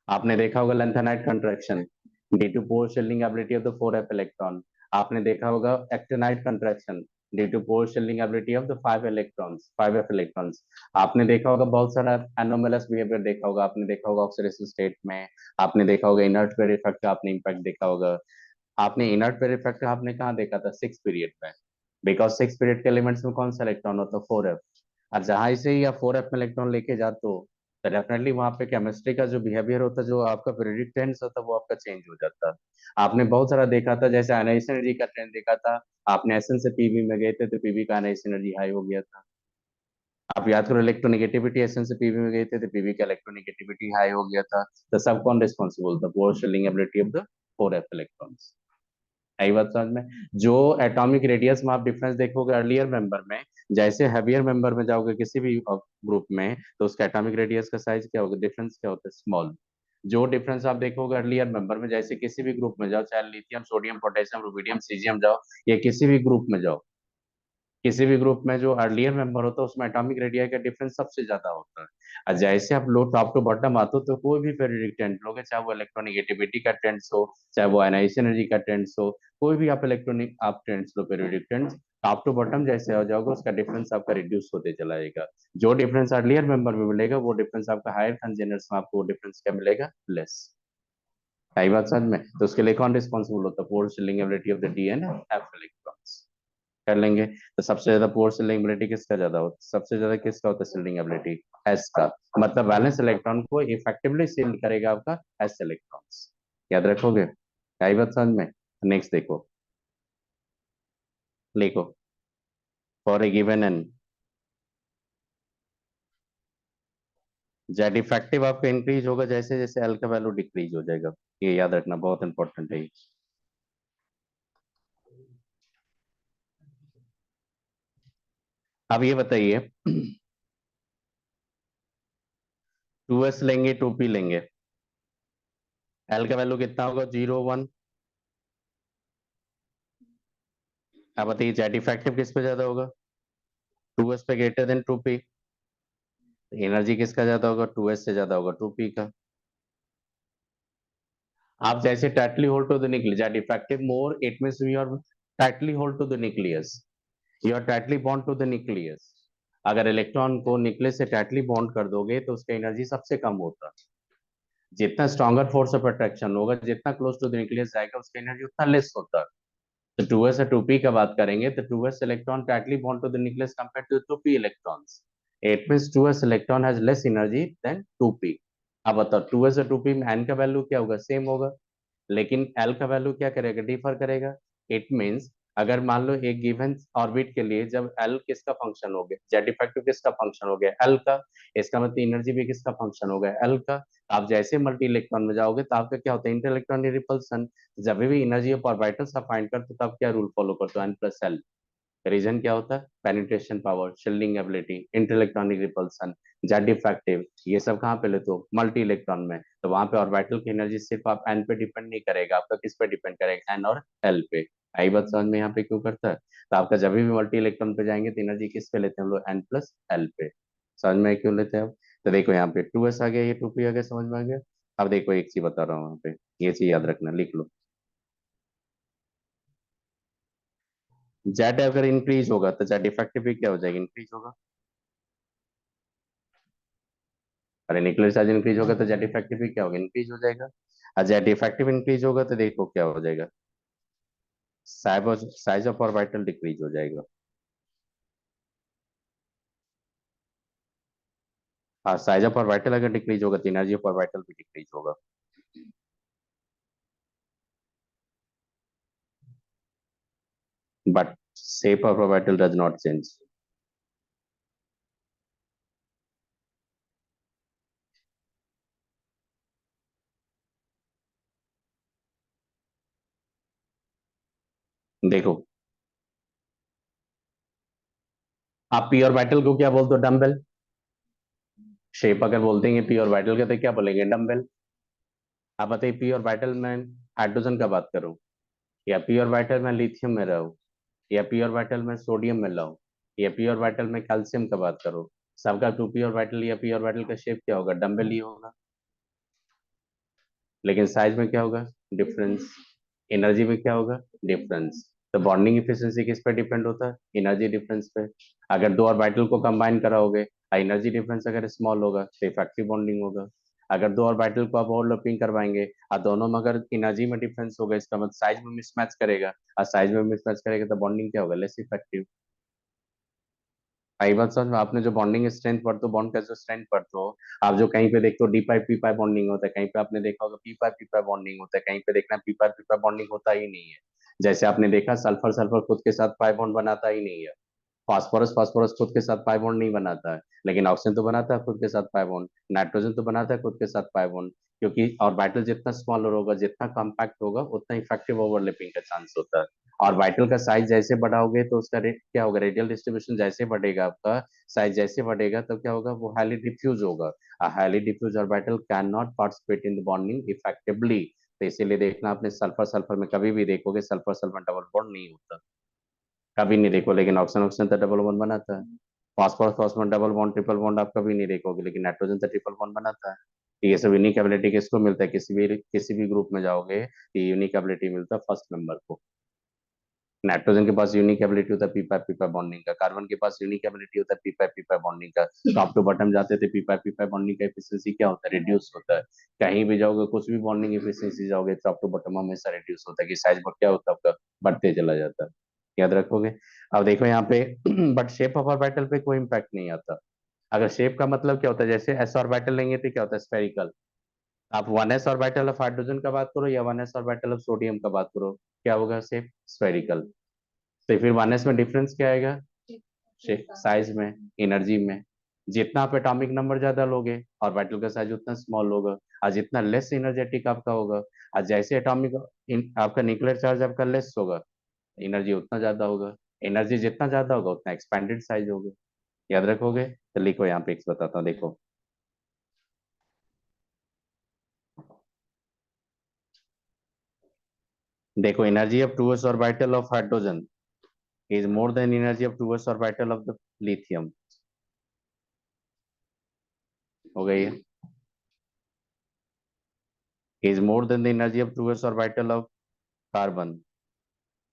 आपने देखा होगा lanthanide contraction, due to poor shielding ability of the 4f electron. आपने देखा होगा actinide contraction, due to poor shielding ability of the 5 electrons, 5f electrons. आपने देखा होगा बहुत सारा एनोमलस बिहेवियर देखा होगा। आपने देखा होगा ऑक्सीडेशन स्टेट में। आपने देखा होगा इनर्ट पेयर इफेक्ट का आपने इम्पैक्ट देखा होगा। आपने इनर्ट पेयर इफेक्ट का आपने कहाँ देखा था? 6 पीरियड में। बिकॉज 6 पीरियड के एलिमेंट्स में कौन सा इलेक्ट्रॉन होता है? 4f। और जहां से ही आप 4f में इलेक्ट्रॉन लेके जाते हो, तो डेफिनेटली वहां पे केमिस्ट्री का जो बिहेवियर होता है, जो आपका पीरियडिक टेंस होता है, वो आपका चेंज हो जाता है। आपने बहुत सारा देखा था, जैसे आयनाइजेशन एनर्जी का ट्रेंड देखा था। आपने एसएन से पीवी में गए थे तो पीवी का आयनाइजेशन एनर्जी हाई हो गया था। आप याद करो, इलेक्ट्रोनेगेटिविटी एसएन से पीवी में गए थे तो पीवी का इलेक्ट्रोनेगेटिविटी हाई हो गया था। तो सब कौन रिस्पॉन्सिबल था? Poor shielding ability of the 4f electrons. आई बात समझ में? जो एटॉमिक रेडियस में आप डिफरेंस देखोगे अर्लियर मेंबर में, जैसे हैवियर मेंबर में जाओगे किसी भी ग्रुप में, तो उसका एटॉमिक रेडियस का साइज क्या होगा, डिफरेंस क्या होता है? स्मॉल। जो डिफरेंस आप देखोगे अर्लियर मेंबर में, जैसे किसी भी ग्रुप में जाओ, चाहे lithium, sodium, potassium, rubidium, caesium जाओ, या किसी भी ग्रुप में जाओ, किसी भी ग्रुप में जो अर्लियर मेंबर होता है उसमें एटॉमिक रेडियस का डिफरेंस सबसे ज्यादा होता है। और जैसे आप लो टॉप टू बॉटम आते हो, तो कोई भी पेरियोडिक टेंस लोगे, चाहे वो इलेक्ट्रोनेगेटिविटी का टेंस हो, चाहे वो आयनाइजेशन एनर्जी का टेंस हो, कोई भी आप इलेक्ट्रॉनिक आप टेंस लो, periodic trends, top to bottom जैसे हो जाओगे, उसका डिफरेंस आपका रिड्यूस होते चला जाएगा। जो डिफरेंस अर्लियर मेंबर में मिलेगा, वो डिफरेंस आपका हायर कंजेनर्स में आपको वो डिफरेंस क्या मिलेगा? लेस। सही बात समझ में? तो उसके लिए कौन रिस्पॉन्सिबल होता है? Poor shielding ability of the D and F electrons. कर लेंगे। तो सबसे ज्यादा पोर सेलिंग एबिलिटी किसका ज्यादा होता है? सबसे ज्यादा किसका होता है सेलिंग एबिलिटी? एस का। मतलब वैलेंस इलेक्ट्रॉन को इफेक्टिवली सील करेगा आपका एस इलेक्ट्रॉन्स। याद रखोगे? आई बात समझ में? नेक्स्ट देखो, लिखो, for a given N, Z effective आपका इंक्रीज होगा जैसे जैसे एल का वैल्यू डिक्रीज हो जाएगा। ये याद रखना, बहुत इंपॉर्टेंट है ये। अब ये बताइए, 2s लेंगे 2p लेंगे, एल का वैल्यू कितना होगा? 0 1। अब बताइए जेड इफेक्टिव किस पे ज्यादा होगा? 2s पे ग्रेटर देन 2p। एनर्जी किसका ज्यादा होगा? 2s से ज्यादा होगा 2p का। आप जैसे tightly hold to the nucleus, that effective more, it means you are tightly hold to the nucleus, you are tightly bond to the nucleus. अगर इलेक्ट्रॉन को न्यूक्लियस से टाइटली बॉन्ड कर दोगे तो उसका एनर्जी सबसे कम होता है। जितना स्ट्रॉन्गर फोर्स ऑफ अट्रैक्शन होगा, जितना क्लोज टू द न्यूक्लियस जाएगा, उसका एनर्जी उतना लेस होता है। तो 2s और 2p का बात करेंगे तो 2s electron tightly bond to the nucleus compare to 2p electrons, it means 2s electron has less energy than 2p। अब बताओ 2s और 2p में n का वैल्यू क्या होगा? सेम होगा, लेकिन एल का वैल्यू क्या करेगा? डिफर करेगा। इट मींस अगर मान लो एक गिवन ऑर्बिट के लिए जब एल किसका फंक्शन हो गया, जेड इफेक्टिव किसका फंक्शन हो गया? एल का। इसका मतलब एनर्जी भी किसका फंक्शन हो गया? एल का। आप जैसे मल्टी इलेक्ट्रॉन में जाओगे तो आपका क्या होता है? Inter electron repulsion. जब भी एनर्जी ऑफ ऑर्बिटल्स आप फाइंड करते हो, तब क्या रूल फॉलो करते हो? N plus L. रीजन क्या होता है? Penetration power, shielding ability, interelectronic repulsion, Z effective, ये सब कहाँ पे लेते हो? मल्टी इलेक्ट्रॉन में। तो वहां पे ऑर्बिटल की एनर्जी सिर्फ आप एन पे डिपेंड नहीं करेगा, आपका किस पे डिपेंड करेगा? एन और एल पे। आई बात समझ में यहाँ पे क्यों करता है? तो आपका जब भी मल्टी इलेक्ट्रॉन पे जाएंगे तो एनर्जी किस पे लेते हैं हम लोग? एन प्लस एल पे। समझ में क्यों लेते हैं अब? तो देखो यहाँ पे 2s आ गया, ये 2p आ गया, समझ में आ गया? अब देखो एक चीज बता रहा हूँ, यहाँ पे ये चीज याद रखना, लिख लो। जेड अगर इंक्रीज होगा तो जेड इफेक्टिव भी क्या हो जाएगा? इंक्रीज होगा। अरे न्यूक्लियर चार्ज इंक्रीज होगा तो जेड इफेक्टिव भी क्या होगा? इंक्रीज हो जाएगा। और जेड इफेक्टिव इंक्रीज होगा तो देखो क्या हो जाएगा? साइज ऑफ ऑर्बिटल डिक्रीज हो जाएगा। हाँ, साइज ऑफ ऑर्बिटल अगर डिक्रीज होगा तो एनर्जी ऑफ ऑर्बिटल भी डिक्रीज होगा। But shape of orbital does not change. देखो, आप पी ऑर्बिटल को क्या बोलते हो? डम्बल। शेप अगर बोल देंगे पी ऑर्बिटल का तो क्या बोलेंगे? डम्बल। आप बताइए पी ऑर्बिटल में हाइड्रोजन का बात करूं, या पी ऑर्बिटल में लिथियम में रहूं, या पी ऑर्बिटल में सोडियम में लाऊं, या पी ऑर्बिटल में कैल्शियम का बात करो, सबका टू पी ऑर्बिटल या पी ऑर्बिटल का शेप क्या होगा? डम्बल ही होगा। लेकिन साइज में क्या होगा? डिफरेंस। एनर्जी में क्या होगा? डिफरेंस। तो बॉन्डिंग इफिशिएंसी किस पे डिपेंड होता है? एनर्जी डिफरेंस पे। अगर दो ऑर्बिटल को कंबाइन कराओगे, एनर्जी डिफरेंस अगर स्मॉल होगा तो इफेक्टिव बॉन्डिंग होगा। अगर दो ऑर्बिटल को आप ओवरलैपिंग करवाएंगे और दोनों में अगर एनर्जी में डिफरेंस होगा, इसका मतलब साइज में मिसमैच करेगा, और साइज में मिसमैच करेगा तो बॉन्डिंग क्या होगा? Less effective. आई बात समझ में? आपने जो बॉन्डिंग स्ट्रेंथ पढ़ते हो, बॉन्ड का जो स्ट्रेंथ पढ़ते हो, आप जो कहीं पे देखते हो डी पाई पी पाई बॉन्डिंग होता है, कहीं पे आपने देखा होगा पी पाई बॉन्डिंग होता है, कहीं पे देखना पी पाई बॉन्डिंग होता ही नहीं है। जैसे आपने देखा सल्फर सल्फर खुद के साथ पाई बॉन्ड बनाता ही नहीं है। फास्फोरस फास्फोरस खुद के साथ पाई बॉन्ड नहीं बनाता है, लेकिन ऑक्सीजन तो बनाता है खुद के साथ पाई बॉन्ड, नाइट्रोजन तो बनाता है खुद के साथ पाई बॉन्ड। क्योंकि ऑर्बिटल जितना स्मॉलर होगा, जितना कॉम्पैक्ट होगा, उतना इफेक्टिव ओवरलैपिंग का चांस होता है। ऑर्बिटल का साइज जैसे बढ़ाओगे तो उसका क्या होगा, रेडियल डिस्ट्रीब्यूशन जैसे बढ़ेगा, आपका साइज जैसे बढ़ेगा, तो क्या होगा, वो हाईली डिफ्यूज होगा। Highly diffuse orbital can not participate in the bonding effectively. तो इसीलिए देखना, आपने सल्फर सल्फर में कभी भी देखोगे सल्फर सल्फर डबल बॉन्ड नहीं होता, कभी नहीं देखो। लेकिन ऑक्सीजन ऑक्सीजन तो डबल बॉन्ड बनाता है। Phosphorus phosphorus double bond triple bond आप कभी नहीं देखोगे, लेकिन नाइट्रोजन तो ट्रिपल बॉन्ड बनाता है। तो ये सब यूनिक एबिलिटी किसको मिलता है, किसी भी ग्रुप में जाओगे, ये यूनिक एबिलिटी मिलता है फर्स्ट मेंबर को। नाइट्रोजन के पास यूनिक एबिलिटी होता है पी पाई बॉन्डिंग का, कार्बन के पास यूनिक एबिलिटी होता है पी पाई बॉन्डिंग का। टॉप टू बॉटम जाते थे पी पाई बॉन्डिंग का एफिशिएंसी क्या होता है, रिड्यूस होता है। कहीं भी जाओगे, कुछ भी बॉन्डिंग एफिशिएंसी जाओगे, टॉप टू बॉटम हमेशा रिड्यूस होता है, कि साइज क्या होता है आपका, बढ़ते चला जाता है। याद रखोगे। अब देखो यहाँ पे बट शेप ऑफ ऑर्बिटल पे कोई इम्पैक्ट नहीं आता। अगर शेप का मतलब क्या होता है, जैसे एस ऑर्बिटल लेंगे तो क्या होता है, स्फेरिकल। आप one S orbital of hydrogen का बात करो या one S orbital of sodium का बात करो, क्या होगा, शेप स्फेरिकल। तो फिर वन एस में डिफरेंस क्या आएगा, साइज में, एनर्जी में। जितना आप एटॉमिक नंबर ज्यादा लोगे, ऑर्बिटल का साइज उतना स्मॉल होगा। और जितना लेस एनर्जेटिक आपका होगा, और जैसे एटॉमिक आपका न्यूक्लियर चार्ज आपका लेस होगा, एनर्जी उतना ज्यादा होगा। एनर्जी जितना ज्यादा होगा, उतना एक्सपेंडेड साइज होगा। याद रखोगे। तो लिखो यहाँ पे एक्स बताता हूँ, देखो। देखो, energy of 2s orbital of hydrogen is more than energy of 2s orbital of the lithium। हो गई है। is more than the energy of 2s orbital of carbon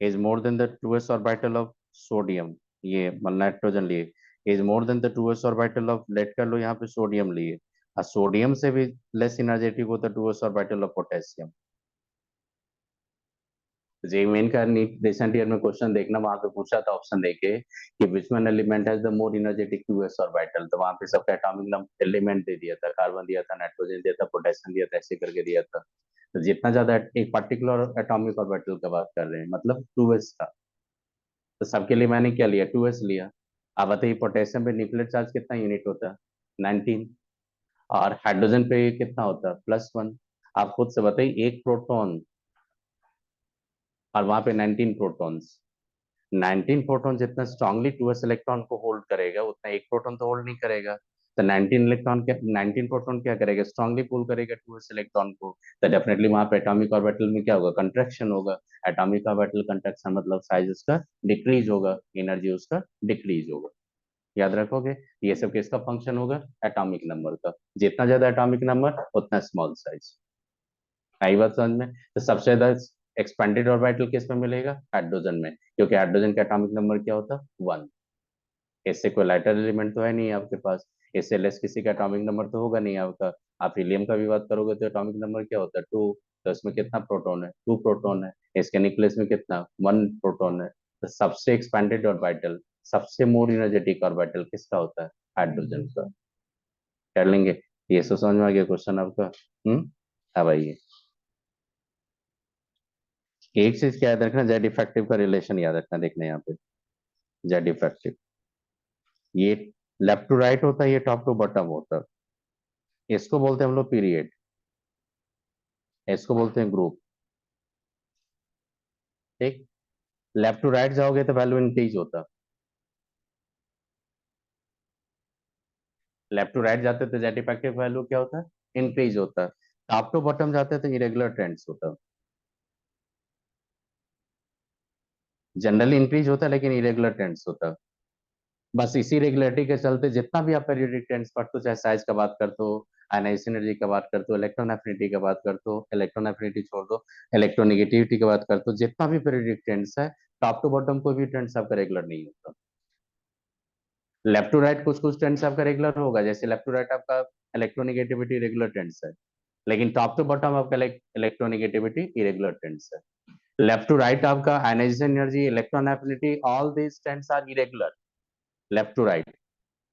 is more than the 2s orbital of sodium। ये नाइट्रोजन लिए। is more than the 2s orbital of, late कर लो यहाँ पे सोडियम लिए। और सोडियम से भी लेस एनर्जेटिक होता है 2s orbital of potassium. JEE Main का रिसेंट ईयर में क्वेश्चन देखना, वहां पे पूछा था ऑप्शन देके कि which one element has the more energetic 2s orbital, तो वहां पे सबका एटॉमिक एलिमेंट दे दिया था, कार्बन दिया था, नाइट्रोजन दिया था, पोटेशियम दिया था, ऐसे करके दिया था। तो जितना ज्यादा एक पर्टिकुलर एटॉमिक ऑर्बिटल का बात कर रहे हैं, मतलब 2s का, तो सबके लिए मैंने क्या लिया, 2s लिया। अब बताइए पोटेशियम पे न्यूक्लियर चार्ज कितना यूनिट होता है, 19। और हाइड्रोजन पे कितना होता है, +1। आप खुद से बताइए, एक प्रोटॉन और वहां पे 19 प्रोटॉन्स। 19 प्रोटॉन जितना स्ट्रांगली 2s इलेक्ट्रॉन को होल्ड करेगा, उतना एक प्रोटॉन तो होल्ड नहीं करेगा। तो 19 इलेक्ट्रॉन क्या, 19 प्रोटॉन क्या करेगा, स्ट्रांगली पुल करेगा 2s इलेक्ट्रॉन को। तो डेफिनेटली वहां पे एटॉमिक ऑर्बिटल में क्या होगा, कंट्रैक्शन होगा। एटॉमिक ऑर्बिटल कंट्रैक्शन मतलब साइज उसका डिक्रीज होगा, एनर्जी उसका डिक्रीज होगा। याद रखोगे। ये सब किसका फंक्शन होगा, एटॉमिक नंबर का। जितना ज्यादा एटॉमिक नंबर, उतना स्मॉल साइज। आई बात समझ में। तो सबसे ज्यादा एक्सपेंडेड ऑर्बिटल किस में मिलेगा, हाइड्रोजन में, क्योंकि हाइड्रोजन का एटॉमिक नंबर क्या होता है, 1। इससे कोई लाइटर एलिमेंट तो है नहीं आपके पास, इससे लेस किसी का एटॉमिक नंबर तो होगा नहीं आपका। आप हीलियम का भी बात करोगे तो एटॉमिक नंबर क्या होता है, 2। तो इसमें कितना प्रोटॉन है, 2 प्रोटॉन है। इसके न्यूक्लियस में कितना, 1 प्रोटॉन है। तो सबसे एक्सपेंडेड ऑर्बिटल, सबसे मोर एनर्जेटिक ऑर्बिटल किसका होता है, हाइड्रोजन का। कर लेंगे। ये सब समझ में आ गया क्वेश्चन आपका। अब आइए, एक चीज क्या याद रखना, जेड इफेक्टिव का रिलेशन याद रखना। देखना यहाँ पे, जेड इफेक्टिव, ये लेफ्ट टू राइट होता है, ये टॉप टू बॉटम होता है। इसको बोलते हैं हम लोग पीरियड, इसको बोलते हैं ग्रुप। ठीक। लेफ्ट टू राइट जाओगे तो वैल्यू इंक्रीज होता, लेफ्ट टू राइट जाते तो जेड इफेक्टिव वैल्यू क्या होता है, इंक्रीज होता है। टॉप टू बॉटम जाते तो इरेगुलर ट्रेंड्स होता, जनरली इंक्रीज होता है लेकिन इरेगुलर ट्रेंड्स होता। बस इसी रेगुलरिटी के चलते जितना भी आप पीरियोडिक टेंस पढ़ते हो, चाहे साइज का बात करते हो, आयनाइजेशन एनर्जी का बात करते हो, इलेक्ट्रॉन एफिनिटी का बात करते हो, इलेक्ट्रॉन एफिनिटी छोड़ दो, इलेक्ट्रोनेगेटिविटी की बात करते हो, जितना भी पीरियोडिक टेंस है, टॉप टू बॉटम कोई भी टेंस आपका रेगुलर नहीं होता। लेफ्ट टू राइट कुछ कुछ टेंस आपका रेगुलर होगा, जैसे लेफ्ट टू राइट आपका इलेक्ट्रोनेगेटिविटी रेगुलर टेंस है, लेकिन टॉप टू बॉटम आपका इलेक्ट्रोनेगेटिविटी इरेगुलर टेंस है। लेफ्ट टू राइट आपका ionization energy, electron affinity, all these trends are irregular, left to right.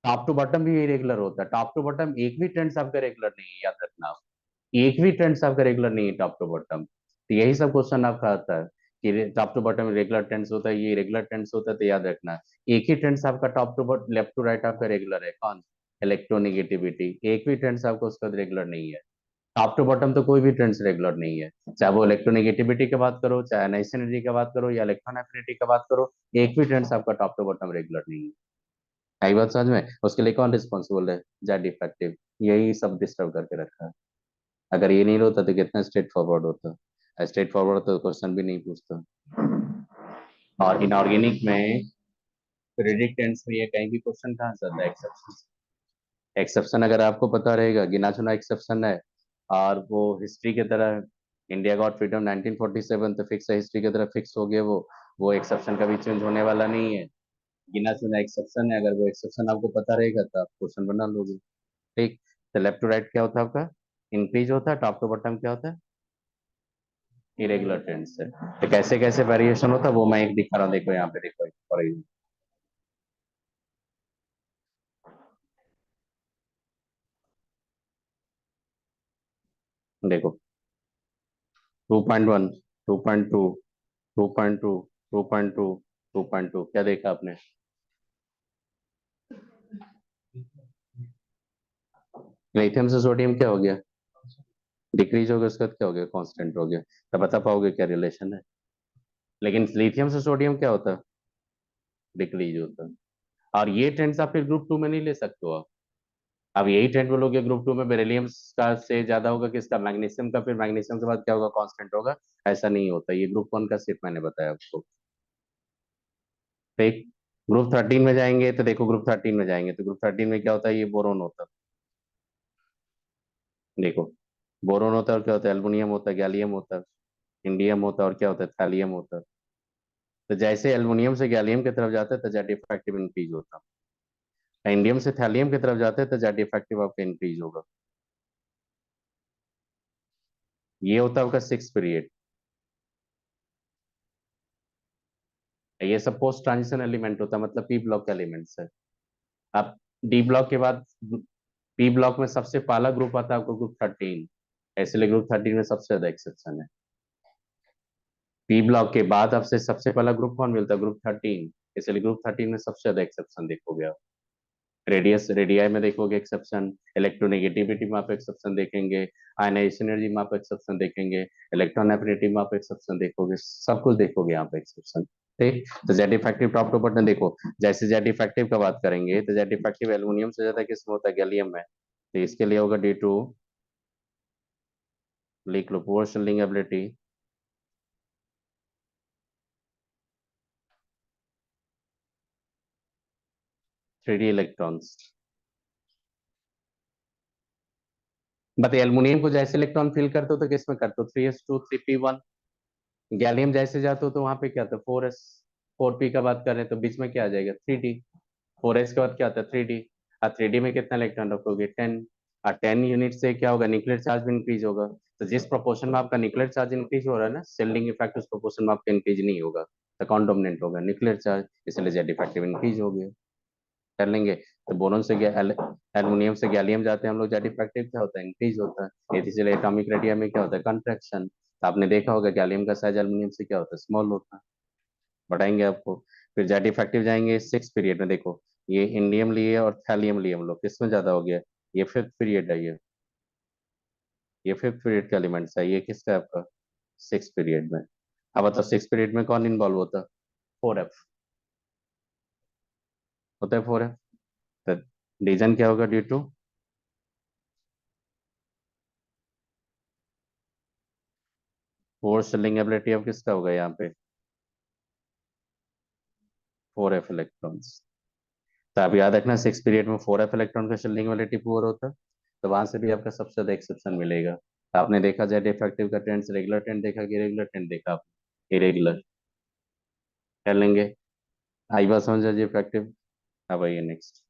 Top to bottom भी इरेगुलर होता है, टॉप टू बॉटम एक भी ट्रेंड्स आपका रेगुलर नहीं है, याद रखना आप। एक भी ट्रेंड्स आपका रेगुलर नहीं है टॉप टू बॉटम, तो यही सब क्वेश्चन आपका आता है कि top to bottom regular trends होता है, ये रेगुलर ट्रेंड्स होता है, तो याद रखना एक ही ट्रेंड्स आपका top to bottom left to right आपका रेगुलर है, कौन? इलेक्ट्रोनिगेटिविटी, एक भी ट्रेंड्स आपको उसका रेगुलर नहीं है। टॉप टू बॉटम तो कोई भी ट्रेंड्स रेगुलर नहीं है, चाहे वो इलेक्ट्रोनिगेटिविटी की बात करो, चाहे अनाइस एनर्जी की बात करो, या इलेक्ट्रॉन एफिनिटी की बात करो, एक भी ट्रेंड्स आपका टॉप टू बॉटम रेगुलर नहीं है। आई बात समझ में? उसके लिए कौन रिस्पॉन्सिबल है? Z defective. यही सब डिस्टर्ब करके रखा है। अगर ये नहीं होता तो कितना स्ट्रेट फॉरवर्ड होता, स्ट्रेट फॉरवर्ड तो क्वेश्चन भी नहीं पूछता। और इनऑर्गेनिक में प्रेडिक्टेंस में ये कहीं भी क्वेश्चन कहाँ से आता है? एक्सेप्शन। एक्सेप्शन अगर आपको पता रहेगा, गिना चुना एक्सेप्शन है, और वो हिस्ट्री की तरह, इंडिया गॉट फ्रीडम 1947 तो फिक्स है, हिस्ट्री की तरह फिक्स हो गया वो एक्सेप्शन कभी चेंज होने वाला नहीं है। गिना चुना एक्सेप्शन है, अगर वो एक्सेप्शन आपको पता रहेगा तो आप क्वेश्चन बना लोगे। ठीक। तो लेफ्ट टू राइट क्या होता है आपका? इंक्रीज होता है। टॉप टू बॉटम क्या होता है? इरेगुलर ट्रेंड से। तो कैसे कैसे वेरिएशन होता है वो मैं एक दिखा रहा हूँ, देखो यहाँ पे, देखो फॉर एग्जाम्पल, देखो 2.1, 2.2, 2.2, 2.2, 2.2, क्या देखा आपने? लिथियम से सोडियम क्या हो गया? डिक्रीज हो गया, उसका क्या हो गया? कांस्टेंट हो गया। तो बता पाओगे क्या रिलेशन है? लेकिन लिथियम से सोडियम क्या होता है? डिक्रीज होता है। और ये ट्रेंड्स आप फिर ग्रुप टू में नहीं ले सकते हो आप। अब यही ट्रेंड बोलोगे ग्रुप टू में बेरिलियम का से ज्यादा होगा किसका? मैग्नीशियम का, फिर मैग्नीशियम के बाद क्या होगा? कांस्टेंट होगा। ऐसा नहीं होता, ये ग्रुप वन का सिर्फ मैंने बताया आपको। ठीक। ग्रुप 13 में जाएंगे तो देखो, ग्रुप 13 में जाएंगे तो ग्रुप 13 में क्या होता है? ये बोरोन होता है, देखो। बोरोन होता है और क्या होता है? एल्युमिनियम होता है, गैलियम होता है, इंडियम होता है, और क्या होता है? थैलियम होता है। तो जैसे एल्युमिनियम से गैलियम की तरफ जाते हैं तो जेड इफेक्टिव इंक्रीज होता है, इंडियम से थैलियम की तरफ जाते हैं तो जेड इफेक्टिव आपका इंक्रीज होगा। ये होता है आपका सिक्स पीरियड। ये सब पोस्ट ट्रांजिशन एलिमेंट होता है, मतलब पी ब्लॉक एलिमेंट्स है। अब डी ब्लॉक के बाद पी ब्लॉक में सबसे पहला ग्रुप आता है आपको ग्रुप 13, इसलिए ग्रुप 13 में सबसे ज्यादा एक्सेप्शन है। पी ब्लॉक के बाद आपसे सबसे पहला ग्रुप कौन मिलता है? ग्रुप 13, इसलिए ग्रुप 13 में सबसे ज्यादा एक्सेप्शन देखोगे आप। रेडियस रेडियाई में देखोगे एक्सेप्शन, इलेक्ट्रोनेगेटिविटी में आप एक्सेप्शन देखेंगे, आयनाइजेशन एनर्जी में आप एक्सेप्शन देखेंगे, इलेक्ट्रॉन एफिनिटी में आप एक्सेप्शन देखोगे, सब कुछ देखोगे यहाँ पे एक्सेप्शन। ठीक। तो Z effective top to bottom देखो, जैसे जेड इफेक्टिव का बात करेंगे तो जेड इफेक्टिव एल्युमिनियम से ज्यादा किसमें होता है? गैलियम में। तो इसके लिए होगा D2, लिख लो, पोर शिल्डिंग एबिलिटी 3D इलेक्ट्रॉन्स। बताइए, एल्युमिनियम को जैसे इलेक्ट्रॉन फिल करते हो तो किसमें करते हो? 3s2 3p1। गैलियम जैसे जाते हो तो वहां पे क्या आता है? 4s 4p का बात कर रहे हैं तो बीच में क्या आ जाएगा? 3d। 4s के बाद क्या आता है? 3d। और 3d में कितना इलेक्ट्रॉन रखोगे? 10। और 10 यूनिट से क्या होगा? न्यूक्लियर चार्ज भी इंक्रीज होगा। तो जिस प्रोपोर्शन में आपका न्यूक्लियर चार्ज इंक्रीज हो रहा है ना, शेल्डिंग इफेक्ट उस प्रोपोर्शन में आपका इंक्रीज नहीं होगा। तो कौन डोमिनेंट होगा? न्यूक्लियर चार्ज, इसलिए जेड इफेक्टिव इंक्रीज हो गया। कर लेंगे। तो बोरॉन से एल्युमिनियम से गैलियम जाते हैं हम लोग, जेड इफेक्टिव क्या होता है? इंक्रीज होता है। इसलिए एटॉमिक रेडियस में क्या होता है? कंट्रैक्शन। तो आपने देखा होगा गैलियम का साइज एल्युमिनियम से क्या होता है? स्मॉल होता है। बताएंगे आपको। फिर जेड इफेक्टिव जाएंगे सिक्स पीरियड में, देखो ये इंडियम लिए और थैलियम लिए हम लोग, किसमें ज्यादा हो गया? ये फिफ्थ पीरियड है, ये फिफ्थ पीरियड का एलिमेंट्स है, ये किसका है आपका? सिक्स पीरियड में। अब बताओ सिक्स पीरियड में कौन इन्वॉल्व होता है? 4f होता है, 4f। तो रीजन क्या होगा? D2। फोर शेलिंग एबिलिटी अब किसका होगा यहाँ पे? 4f electrons. तो आप याद रखना, सिक्स पीरियड में 4f इलेक्ट्रॉन का शेलिंग एबिलिटी पुअर होता है, तो वहां से भी आपका सबसे ज्यादा एक्सेप्शन मिलेगा। तो आपने देखा जेड इफेक्टिव का ट्रेंड, रेगुलर ट्रेंड देखा कि इरेगुलर ट्रेंड देखा आप? इरेगुलर। कर लेंगे। आई बात समझ जी इफेक्टिव। अब आइए नेक्स्ट।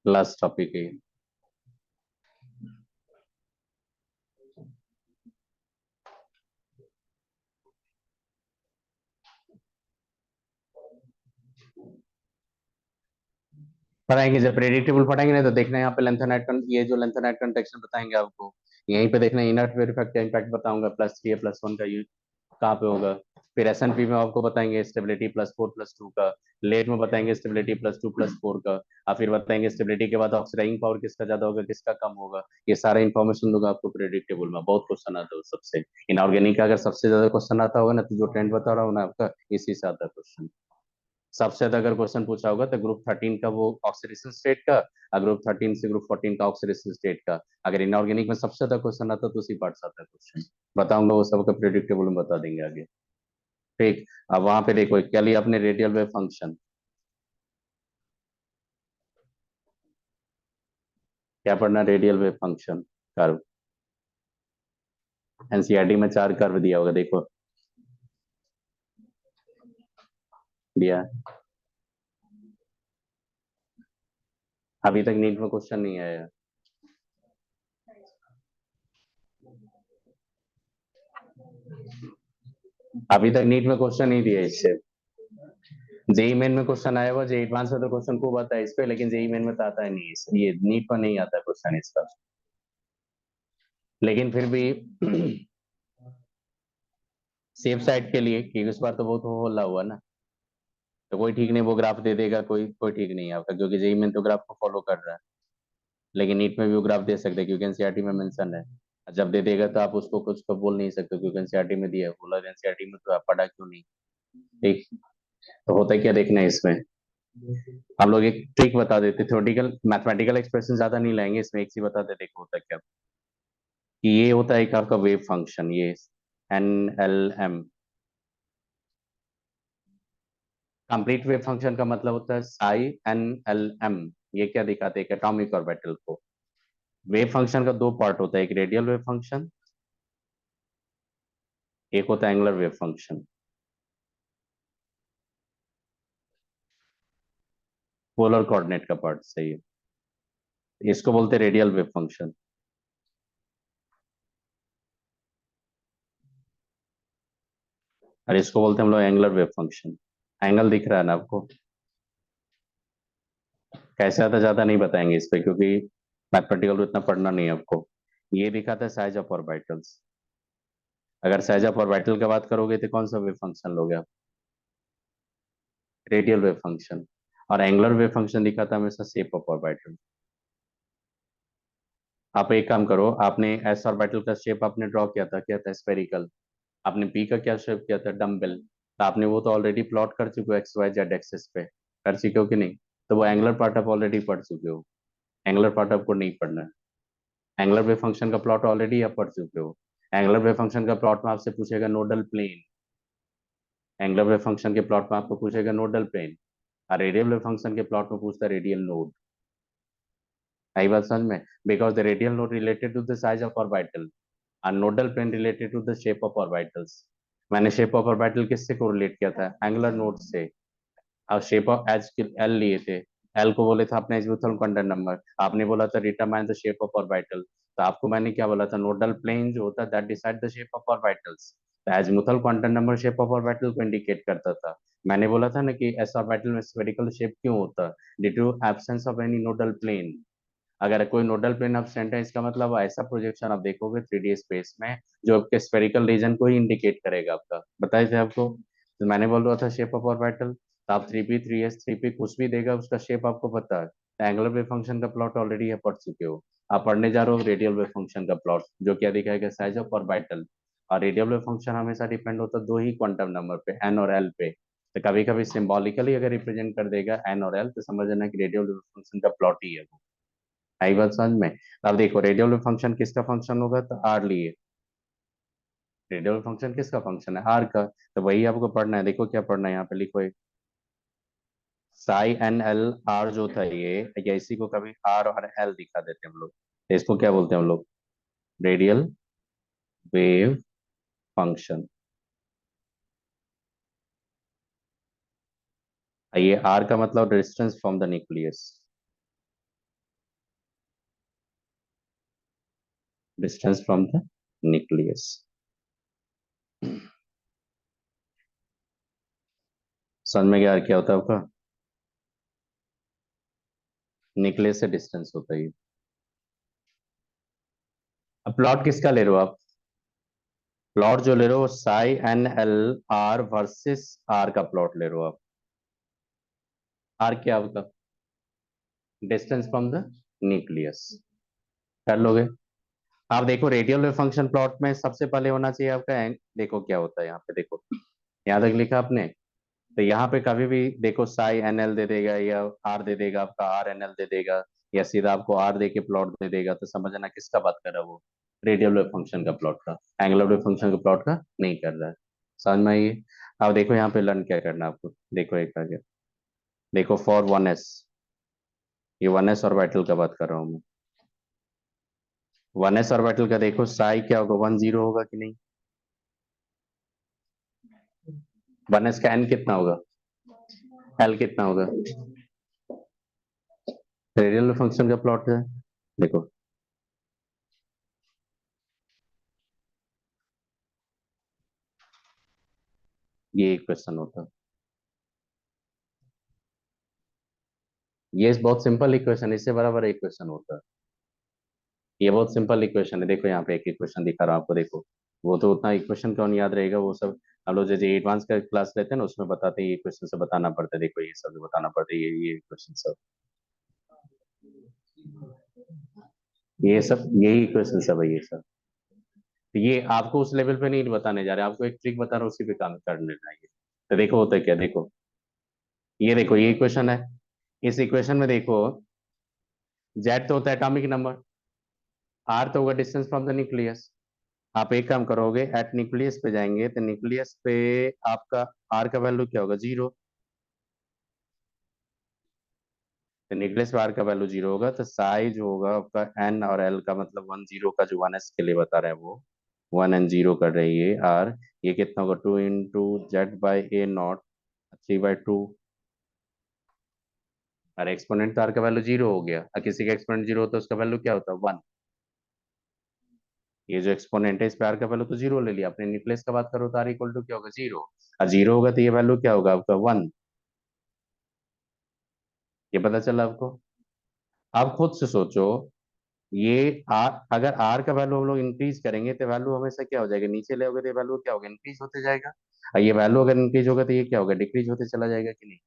लास्ट टॉपिक है। पढ़ाएंगे, जब प्रेडिक्टेबल पढ़ाएंगे ना तो देखना यहाँ पे लेंथेनाइट ये जो लेंथेनाइट कंट्रैक्शन बताएंगे आपको, यहीं पे देखना इनर इफेक्ट का इम्पैक्ट बताऊंगा, +3 + 1 का यूज कहाँ पे होगा। फिर S&P में आपको बताएंगे स्टेबिलिटी +4 + 2 का, लेट में बताएंगे स्टेबिलिटी +2 + 4 का, और फिर बताएंगे स्टेबिलिटी के बाद ऑक्सीडाइजिंग पावर किसका ज्यादा होगा किसका कम होगा। ये सारा इन्फॉर्मेशन दूंगा आपको प्रेडिक्टेबल में, बहुत क्वेश्चन आता है सबसे। इनऑर्गेनिक का अगर सबसे ज्यादा क्वेश्चन आता होगा ना, तो जो ट्रेंड बता रहा हूँ ना आपका, इसी से आता क्वेश्चन। सबसे ज्यादा अगर क्वेश्चन पूछा होगा तो ग्रुप 13 का वो ऑक्सीडेशन स्टेट का, और ग्रुप 13 से ग्रुप 14 का ऑक्सीडेशन स्टेट का। अगर इनऑर्गेनिक में सबसे ज्यादा क्वेश्चन आता तो उसी पार्ट से आता क्वेश्चन, बताऊंगा वो सबका प्रेडिक्टेबल में बता देंगे आगे। ठीक। अब वहां पे देखो क्या लिया आपने, रेडियल वेव फंक्शन। क्या पढ़ना, radial wave function curve. NCERT में 4 कर्व दिया होगा, देखो दिया। अभी तक नीट में क्वेश्चन नहीं आया। अभी तक नीट में क्वेश्चन नहीं दिया इससे। जेई मेन में क्वेश्चन आया हुआ, जेई एडवांस में तो क्वेश्चन खूब आता है इस पे, लेकिन जेई मेन में तो आता है नहीं ये नीट पर नहीं आता क्वेश्चन इसका। लेकिन फिर भी सेफ साइड के लिए, कि इस बार तो बहुत होला हुआ ना, तो कोई ठीक नहीं वो ग्राफ दे देगा, कोई कोई ठीक नहीं है आपका, क्योंकि जेई में तो ग्राफ को फॉलो कर रहा है। लेकिन नीट में भी वो ग्राफ दे सकते हैं क्योंकि एनसीईआरटी में मेंशन है। जब दे देगा तो आप उसको कुछ तो बोल नहीं सकते, क्योंकि एनसीईआरटी में दिया है, बोला एनसीईआरटी में तो आप पढ़ा क्यों नहीं। ठीक। तो होता है क्या देखना है इसमें, हम लोग एक ट्रिक बता देते, थ्योरेटिकल मैथमेटिकल एक्सप्रेशन ज्यादा नहीं लाएंगे इसमें, एक सी बता देते देखो होता क्या, कि ये होता है एक आपका वेव फंक्शन, ये NLM। कंप्लीट वेव फंक्शन का मतलब होता है psi NLM। ये क्या दिखाते हैं, एटॉमिक ऑर्बिटल को। वेव फंक्शन का दो पार्ट होता है, एक रेडियल वेव फंक्शन, एक होता है angular wave function. Polar coordinate का पार्ट सही है, इसको बोलते हैं रेडियल वेव फंक्शन। और इसको बोलते हैं हम लोग एंगुलर वेव फंक्शन। एंगल दिख रहा है ना आपको, कैसे आता ज्यादा नहीं बताएंगे इस पे, क्योंकि मैथमेटिकल तो इतना पढ़ना नहीं है आपको। ये दिखाता है साइज ऑफ ऑर्बिटल्स। अगर साइज ऑफ ऑर्बिटल की बात करोगे तो कौन सा वेव फंक्शन लोगे आप, रेडियल वेव फंक्शन। और एंगुलर वेव फंक्शन दिखाता है हमेशा शेप ऑफ ऑर्बिटल। आप एक काम करो, आपने एस ऑर्बिटल का शेप आपने ड्रॉ किया था, क्या था, स्फेरिकल। आपने पी का क्या शेप किया था, डम्बेल। तो आपने वो तो ऑलरेडी प्लॉट कर चुके हो XYZ एक्सिस पे, कर चुके हो कि नहीं। तो वो एंगुलर पार्ट आप ऑलरेडी पढ़ चुके हो, एंगुलर पार्ट आपको नहीं पढ़ना है। एंगुलर वेव फंक्शन का प्लॉट ऑलरेडी आप पढ़ चुके हो। एंगुलर वेव फंक्शन का प्लॉट में आपसे पूछेगा nodal plane, angular wave function के प्लॉट में आपको पूछेगा नोडल प्लेन, और रेडियल वेव फंक्शन के प्लॉट में पूछता है रेडियल नोड। आई बात समझ में, because the radial node related to the size of orbital, और nodal plane related to the shape of orbitals. मैंने शेप ऑफ ऑर्बिटल किससे कोरिलेट किया था, एंगुलर नोड से। और शेप ऑफ एच एल लिए थे, एल को बोले था आपने एजीमुथल क्वांटम नंबर, आपने बोला था determine the shape of orbital. तो आपको मैंने क्या बोला था, नोडल प्लेन जो होता है that decide the shape of orbitals. तो azimuthal quantum number shape of orbital को इंडिकेट करता था। मैंने बोला था ना कि एस ऑर्बिटल में स्फेरिकल शेप क्यों होता है, due to absence of any nodal plane. अगर कोई नोडल प्लेन एब्सेंट है, इसका मतलब ऐसा प्रोजेक्शन आप देखोगे 3D स्पेस में जो आपके स्फेरिकल रीजन को ही इंडिकेट करेगा आपका, बताए थे आपको। तो मैंने बोल रहा था शेप ऑफ ऑर्बिटल, तो आप 3P 3S 3P कुछ भी देगा उसका शेप आपको पता है। तो एंगुलर वेव फंक्शन का प्लॉट ऑलरेडी आप पढ़ चुके हो। आप पढ़ने जा रहे हो रेडियल वेव फंक्शन का प्लॉट, जो क्या दिखाएगा, साइज ऑफ ऑर्बिटल। और रेडियल वेव फंक्शन हमेशा डिपेंड होता है दो ही क्वांटम नंबर पे, एन और एल पे। तो कभी कभी सिंबॉलिकली अगर रिप्रेजेंट कर देगा एन और एल, तो समझ लेना कि रेडियल वेव फंक्शन का प्लॉट ही है वो। आई बात समझ में। अब देखो रेडियल फंक्शन किसका फंक्शन होगा, तो आर लिए। रेडियल फंक्शन किसका फंक्शन है, आर का। तो वही आपको पढ़ना है, देखो क्या पढ़ना है यहाँ पे, लिखो एक psi NL आर जो था ये, या इसी को कभी आर और एल दिखा देते हैं हम लोग, तो इसको क्या बोलते हैं हम लोग, रेडियल वेव फंक्शन। ये आर का मतलब distance from the nucleus, distance from the nucleus. समझ में क्या होता है आपका। न्यूक्लियस से डिस्टेंस होता है ये। अब प्लॉट किसका ले रहे हो आप? प्लॉट जो ले रहे हो psi n l r versus r का प्लॉट ले रहे हो आप। आर क्या होगा? Distance from the nucleus. कर लोगे? आप देखो रेडियल वेव फंक्शन प्लॉट में सबसे पहले होना चाहिए आपका देखो क्या होता है यहाँ पे, देखो यहाँ तक लिखा आपने। तो यहाँ पे कभी भी देखो साई एन एल दे देगा या आर दे देगा, आपका आर एन एल दे देगा, या सीधा आपको आर दे के प्लॉट दे देगा, तो समझना किसका बात कर रहा है वो? रेडियल वेव फंक्शन का प्लॉट का, एंगुलर वेव फंक्शन का प्लॉट का नहीं कर रहा है। समझ में आइए। अब देखो यहाँ पे लर्न क्या करना है आपको, देखो एक आगे, देखो फॉर वन एस, ये वन एस ऑर्बिटल का बात कर रहा हूँ मैं। वन एस ऑर्बिटल का देखो साई क्या होगा, 1 0 होगा कि नहीं? वन एस का एन कितना होगा, एल कितना होगा? रेडियल फंक्शन का प्लॉट है, देखो ये एक क्वेश्चन होता है। ये बहुत सिंपल इक्वेशन, इससे बराबर एक क्वेश्चन होता है। ये बहुत सिंपल इक्वेशन है, देखो यहाँ पे एक इक्वेशन दिखा रहा हूँ आपको, देखो। वो तो उतना इक्वेशन कौन याद रहेगा, वो सब हम लोग जैसे एडवांस का क्लास लेते हैं ना, उसमें बताते हैं ये क्वेश्चन से बताना पड़ता है, देखो ये सब बताना पड़ता है, ये क्वेश्चन सब, ये सब यही क्वेश्चन सब है ये सब। तो ये आपको उस लेवल पे नहीं बताने जा रहे, आपको एक ट्रिक बता रहा हूँ, उसी पे काम कर लेना है। तो देखो होता है क्या, देखो ये देखो ये इक्वेशन है। इस इक्वेशन में देखो जेड तो होता है एटॉमिक नंबर, आर तो होगा डिस्टेंस फ्रॉम द न्यूक्लियस। आप एक काम करोगे, एट न्यूक्लियस पे जाएंगे तो न्यूक्लियस पे आपका आर का वैल्यू क्या होगा, 0। तो न्यूक्लियस पे आर का वैल्यू 0 होगा, तो साई जो होगा आपका एन और एल का मतलब 1 0 का जो 1s के लिए बता रहे हैं वो 1 and 0 कर रही है आर। ये कितना होगा, 2 × Z/A0 3/2। और एक्सपोनेंट तो आर का वैल्यू 0 हो गया, और किसी का एक्सपोनेंट 0 होता है उसका वैल्यू क्या होता है, 1। ये जो एक्सपोनेंट है इस पे आर का वैल्यू तो 0 ले लिया आपने, न्यूक्लियस का बात करो तो आर इक्वल टू क्या होगा, 0। और 0 होगा तो ये वैल्यू क्या होगा आपका, 1। ये पता चला आपको? आप खुद से सोचो, ये आर, अगर आर का वैल्यू हम लोग इंक्रीज करेंगे तो वैल्यू हमेशा क्या हो जाएगा, नीचे ले होगा तो वैल्यू क्या होगा, इंक्रीज होते जाएगा। और ये वैल्यू अगर इंक्रीज होगा तो ये क्या होगा, डिक्रीज होते चला जाएगा कि नहीं?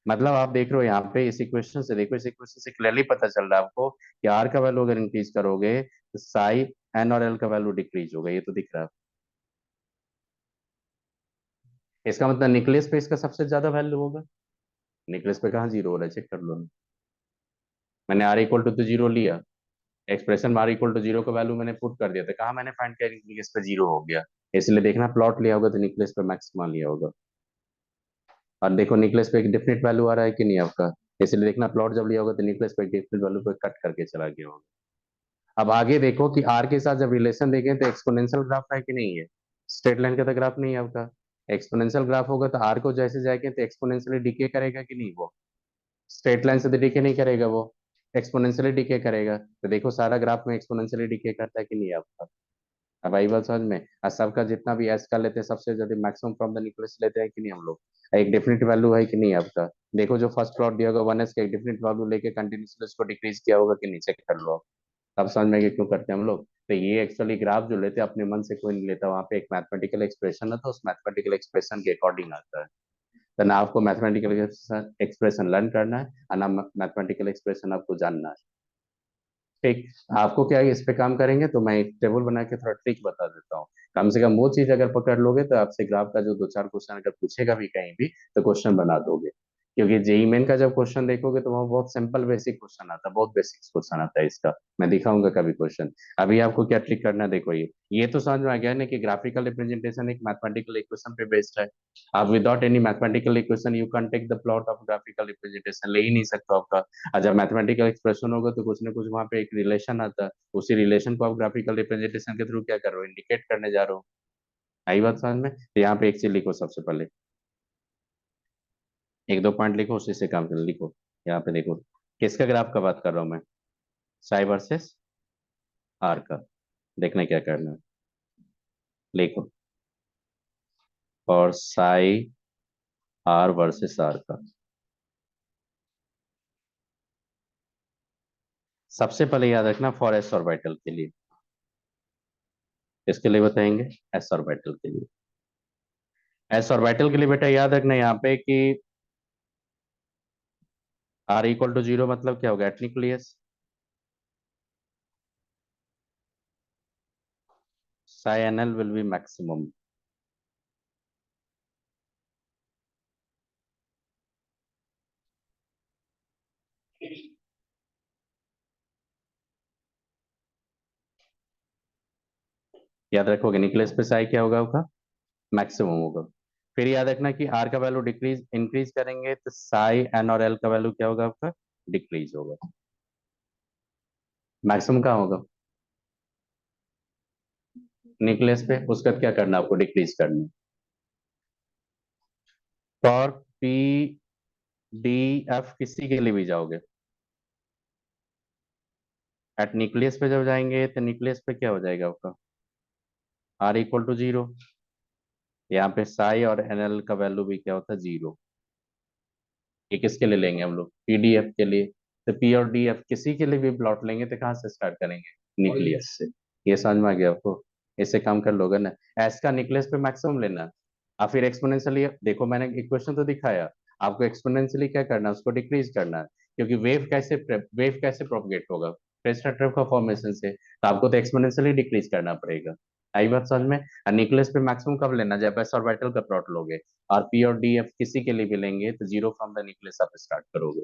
मतलब आप देख रहे हो यहाँ पे इस इक्वेशन से, देखो इस इक्वेशन से क्लियरली पता चल रहा है आपको कि आर का वैल्यू अगर इंक्रीज करोगे तो साई एन और एल का वैल्यू डिक्रीज होगा, ये तो दिख रहा है। इसका मतलब न्यूक्लियस पे इसका सबसे ज्यादा वैल्यू होगा। न्यूक्लियस पे कहाँ 0 हो रहा है, चेक कर लो। मैंने आर इक्वल टू तो 0 लिया, एक्सप्रेशन में आर इक्वल टू 0 का वैल्यू मैंने पुट कर दिया था, कहाँ मैंने फाइंड किया न्यूक्लियस पे 0 हो गया। इसलिए देखना प्लॉट लिया होगा तो न्यूक्लियस पे मैक्सिमा लिया होगा। और देखो न्यूक्लियस पे एक डिफिनिट वैल्यू आ रहा है कि नहीं आपका, इसलिए देखना प्लॉट जब लिया होगा तो न्यूक्लियस पे एक डिफिनिट वैल्यू को कट करके चला गया होगा। अब आगे देखो कि आर के साथ जब रिलेशन देखें तो एक्सपोनेंशियल ग्राफ है कि नहीं है, स्ट्रेट लाइन का तो ग्राफ नहीं है आपका। एक्सपोनेंशियल ग्राफ होगा तो आर को जैसे जाएंगे तो एक्सपोनेंशियली डिके करेगा कि नहीं, वो स्ट्रेट लाइन से तो डिके नहीं करेगा, वो एक्सपोनेंशियली डिके करेगा। तो देखो सारा ग्राफ में एक्सपोनेंशियली डिके करता है कि नहीं आपका। अब आई बात समझ में, और सबका जितना भी एस का लेते हैं सबसे ज्यादा मैक्सिमम फ्रॉम द न्यूक्लियस लेते हैं कि नहीं हम लोग, एक डेफिनेट वैल्यू है कि नहीं आपका। देखो जो फर्स्ट प्लॉट दिया होगा 1s का एक डेफिनेट वैल्यू लेके कंटिन्यूसली उसको डिक्रीज किया होगा कि नहीं, चेक कर लो। अब समझ में आएगा क्यों करते हैं हम लोग। तो ये एक्चुअली ग्राफ जो लेते हैं अपने मन से कोई नहीं लेता, वहाँ पे एक मैथमेटिकल एक्सप्रेशन है, तो उस मैथमेटिकल एक्सप्रेशन के अकॉर्डिंग आता है। तो ना आपको मैथमेटिकल एक्सप्रेशन लर्न करना है और ना मैथमेटिकल एक्सप्रेशन आपको जानना है। ठीक, आपको क्या है, इस पे काम करेंगे तो मैं एक टेबल बना के थोड़ा ट्रिक बता देता हूँ। कम से कम वो चीज अगर पकड़ लोगे तो आपसे ग्राफ का जो 2 4 क्वेश्चन अगर पूछेगा भी कहीं भी तो क्वेश्चन बना दोगे। क्योंकि जेई मेन का जब क्वेश्चन देखोगे तो वहाँ बहुत सिंपल बेसिक क्वेश्चन आता है, बहुत बेसिक क्वेश्चन आता है इसका। मैं दिखाऊंगा कभी क्वेश्चन। अभी आपको क्या ट्रिक करना है, देखो ये तो समझ में आ गया ना कि ग्राफिकल रिप्रेजेंटेशन एक मैथमेटिकल इक्वेशन पे बेस्ड है। आप without any mathematical equation you can take the plot of graphical representation, ले ही नहीं सकते आपका। और जब मैथमेटिकल एक्सप्रेशन होगा तो कुछ ना कुछ वहां पे एक रिलेशन आता है, उसी रिलेशन को आप ग्राफिकल रिप्रेजेंटेशन के थ्रू क्या कर रहे हो, इंडिकेट करने जा रहे हो। आई बात समझ में, तो यहाँ पे एक चीज लिखो सबसे पहले, एक दो पॉइंट लिखो उसी से काम कर लिखो। यहाँ पे देखो किसका ग्राफ का बात कर रहा हूँ मैं, साई वर्सेस आर का। देखना क्या करना है, लिखो और साई आर वर्सेस आर का। सबसे पहले याद रखना फॉर एस ऑर्बिटल के लिए, इसके लिए बताएंगे एस ऑर्बिटल के लिए। एस ऑर्बिटल के लिए बेटा याद रखना यहाँ पे कि आर इक्वल टू 0 मतलब क्या होगा, at nucleus psi nl will be maximum। याद रखोगे न्यूक्लियस पे psi क्या होगा मैक्सिमम होगा। फिर याद रखना कि आर का वैल्यू डिक्रीज इंक्रीज करेंगे तो साई एन और एल का वैल्यू क्या होगा आपका, डिक्रीज होगा। मैक्सिमम कहाँ होगा, न्यूक्लियस पे, उसका क्या करना आपको, डिक्रीज करना। टॉर्क पी डी एफ किसी के लिए भी जाओगे, एट न्यूक्लियस पे जब जाएंगे तो न्यूक्लियस पे क्या हो जाएगा आपका, आर इक्वल टू 0। यहाँ पे साई और एनएल का वैल्यू भी क्या होता है, 0। ये किसके लिए लेंगे हम लोग, पीडीएफ के लिए। तो पी और डी एफ किसी के लिए भी प्लॉट लेंगे तो कहाँ से स्टार्ट करेंगे, न्यूक्लियस से। ये समझ में आ गया आपको, इससे काम कर लोगे ना। एस का न्यूक्लियस पे मैक्सिमम लेना, और फिर एक्सपोनेंशियली देखो, मैंने इक्वेशन तो दिखाया आपको, एक्सपोनेंशियली क्या करना है, उसको डिक्रीज करना है। क्योंकि वेव कैसे प्रोपगेट होगा, प्रेशर ट्रफ का फॉर्मेशन से, तो आपको तो एक्सपोनेंशियली डिक्रीज करना पड़ेगा। आई बात समझ में। और न्यूक्लियस पे मैक्सिमम कब लेना, जब एस ऑर्बिटल का प्लॉट लोगे। और पी और डी एफ किसी के लिए भी लेंगे तो 0 फ्रॉम द न्यूक्लियस आप स्टार्ट करोगे।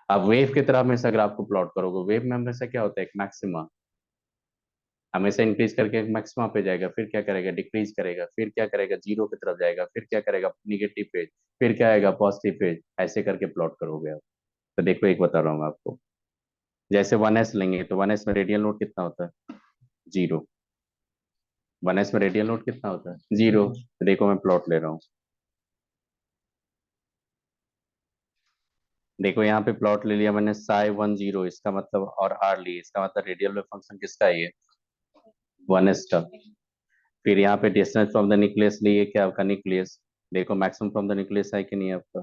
अब वेव की तरह हमेशा अगर आपको प्लॉट करोगे, वेव में हमेशा क्या होता है, एक मैक्सिमा हमेशा इंक्रीज करके एक मैक्सिमा पे जाएगा, फिर क्या करेगा, डिक्रीज करेगा, फिर क्या करेगा, 0 की तरफ जाएगा, फिर क्या करेगा, निगेटिव फेज, फिर क्या आएगा, पॉजिटिव फेज, ऐसे करके प्लॉट करोगे आप। तो देखो एक बता रहा हूँ आपको, जैसे 1s लेंगे तो 1s में रेडियल नोट कितना होता है, 0। 1s में रेडियल नोट कितना होता है, 0। तो देखो मैं प्लॉट ले रहा हूँ, देखो यहाँ पे प्लॉट ले लिया मैंने, psi 10 इसका मतलब, और आर ली, इसका मतलब रेडियल वेव फंक्शन किसका है ये, 1s का। फिर यहाँ पे डिस्टेंस फ्रॉम द न्यूक्लियस लिए, क्या आपका न्यूक्लियस, देखो मैक्सिमम फ्रॉम द न्यूक्लियस है कि नहीं आपका।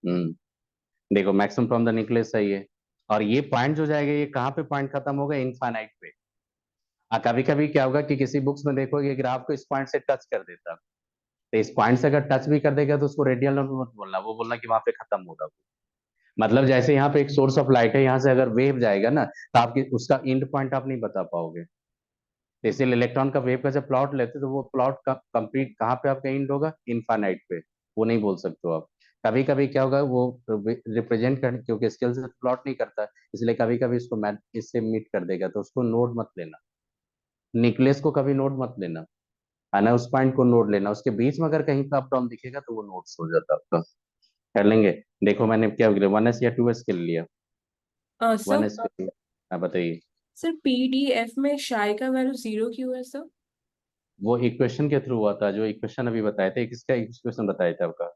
हम्म, देखो मैक्सिमम फ्रॉम द न्यूक्लियस है ये। और ये पॉइंट जो जाएगा, ये कहाँ पे पॉइंट खत्म होगा, इनफाइनाइट पे। कभी कभी क्या होगा कि किसी बुक्स में देखोगे ग्राफ को इस पॉइंट से टच कर देता, तो इस पॉइंट से अगर टच भी कर देगा तो उसको रेडियल नोट मत बोलना, वो बोलना कि वहां पे खत्म होगा। मतलब जैसे यहाँ पे एक सोर्स ऑफ लाइट है, यहाँ से अगर वेव जाएगा ना, तो आपकी उसका एंड पॉइंट आप नहीं बता पाओगे। तो इसलिए इलेक्ट्रॉन का वेव का जब प्लॉट लेते तो वो प्लॉट का कंप्लीट कहाँ पे आपका एंड होगा, इनफाइनाइट पे, वो नहीं बोल सकते हो आप। कभी कभी क्या होगा, वो रिप्रेजेंट कर, क्योंकि स्केल से प्लॉट नहीं करता, इसलिए कभी कभी इसको इससे मीट कर देगा, तो उसको नोड मत लेना, न्यूक्लियस को कभी नोड मत लेना, है ना, उस पॉइंट को नोड लेना, उसके बीच में अगर कहीं का अप डाउन दिखेगा तो वो नोड्स हो जाता है आपका। कर लेंगे। देखो मैंने क्या 1s या 2s के लिए लिया, वन सर एस के लिए। हाँ बताइए। सर पीडीएफ में शाई का वैल्यू 0 क्यों है सर? वो इक्वेशन के थ्रू हुआ था, जो इक्वेशन अभी बताए थे, किसका इक्वेशन बताया था आपका,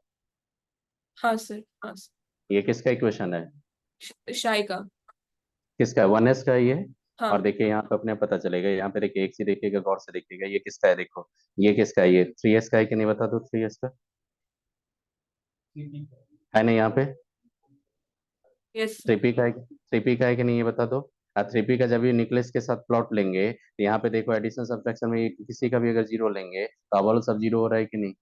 हाँ सर, हाँ सर। ये किसका इक्वेशन है, शाई का। किसका, 1s का ये। और हाँ। देखिए यहाँ पे अपने पता चलेगा, यहाँ पे देखिए एक से देखिएगा, गौर से देखिएगा, ये किसका है, देखो ये किसका है, ये 3s का है कि नहीं, बता दो 3s का है नहीं यहाँ पे, यस सर। 3p का है, 3p का है कि नहीं, ये बता दो। 3p का जब ये न्यूक्लियस के साथ प्लॉट लेंगे तो यहाँ पे देखो एडिशन सब्ट्रैक्शन में किसी का भी अगर 0 लेंगे तो अवल सब 0 हो रहा है कि नहीं।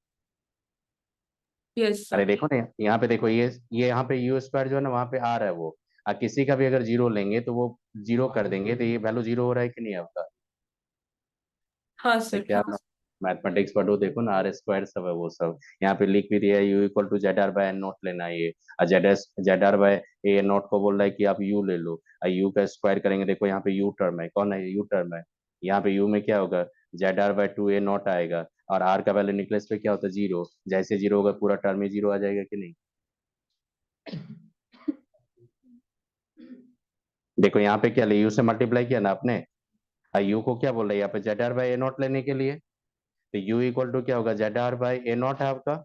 यस अरे सर। देखो ना, यहाँ पे देखो, ये यहाँ पे यू स्क्वायर जो है ना, वहाँ पे आ रहा है वो। किसी का भी अगर 0 लेंगे तो वो 0 कर देंगे, तो ये वैल्यू 0 हो रहा है कि नहीं आपका। हाँ सर, देखिए हाँ। आप मैथमेटिक्स पढ़ो, देखो ना, आर स्क्वायर सब है वो सब। यहाँ पे लिख भी दिया है, u equal to Z r by n naught लेना है ये। और Z r by a naught को बोल रहा है कि आप यू ले लो, और यू का स्क्वायर करेंगे, देखो यहाँ पे यू टर्म है, कौन है, यू टर्म है। यहाँ पे यू में क्या होगा, Z r by 2 a naught आएगा। और आर का वैल्यू निकलेस पे क्या होता है, 0। जैसे 0 होगा पूरा टर्म ही 0 आ जाएगा कि नहीं। देखो यहाँ पे क्या ले, यू से मल्टीप्लाई किया ना आपने, और यू को क्या बोल रहा है यहाँ पे, Z r by a naught लेने के लिए। तो यू इक्वल टू क्या होगा, Z r by a naught है आपका,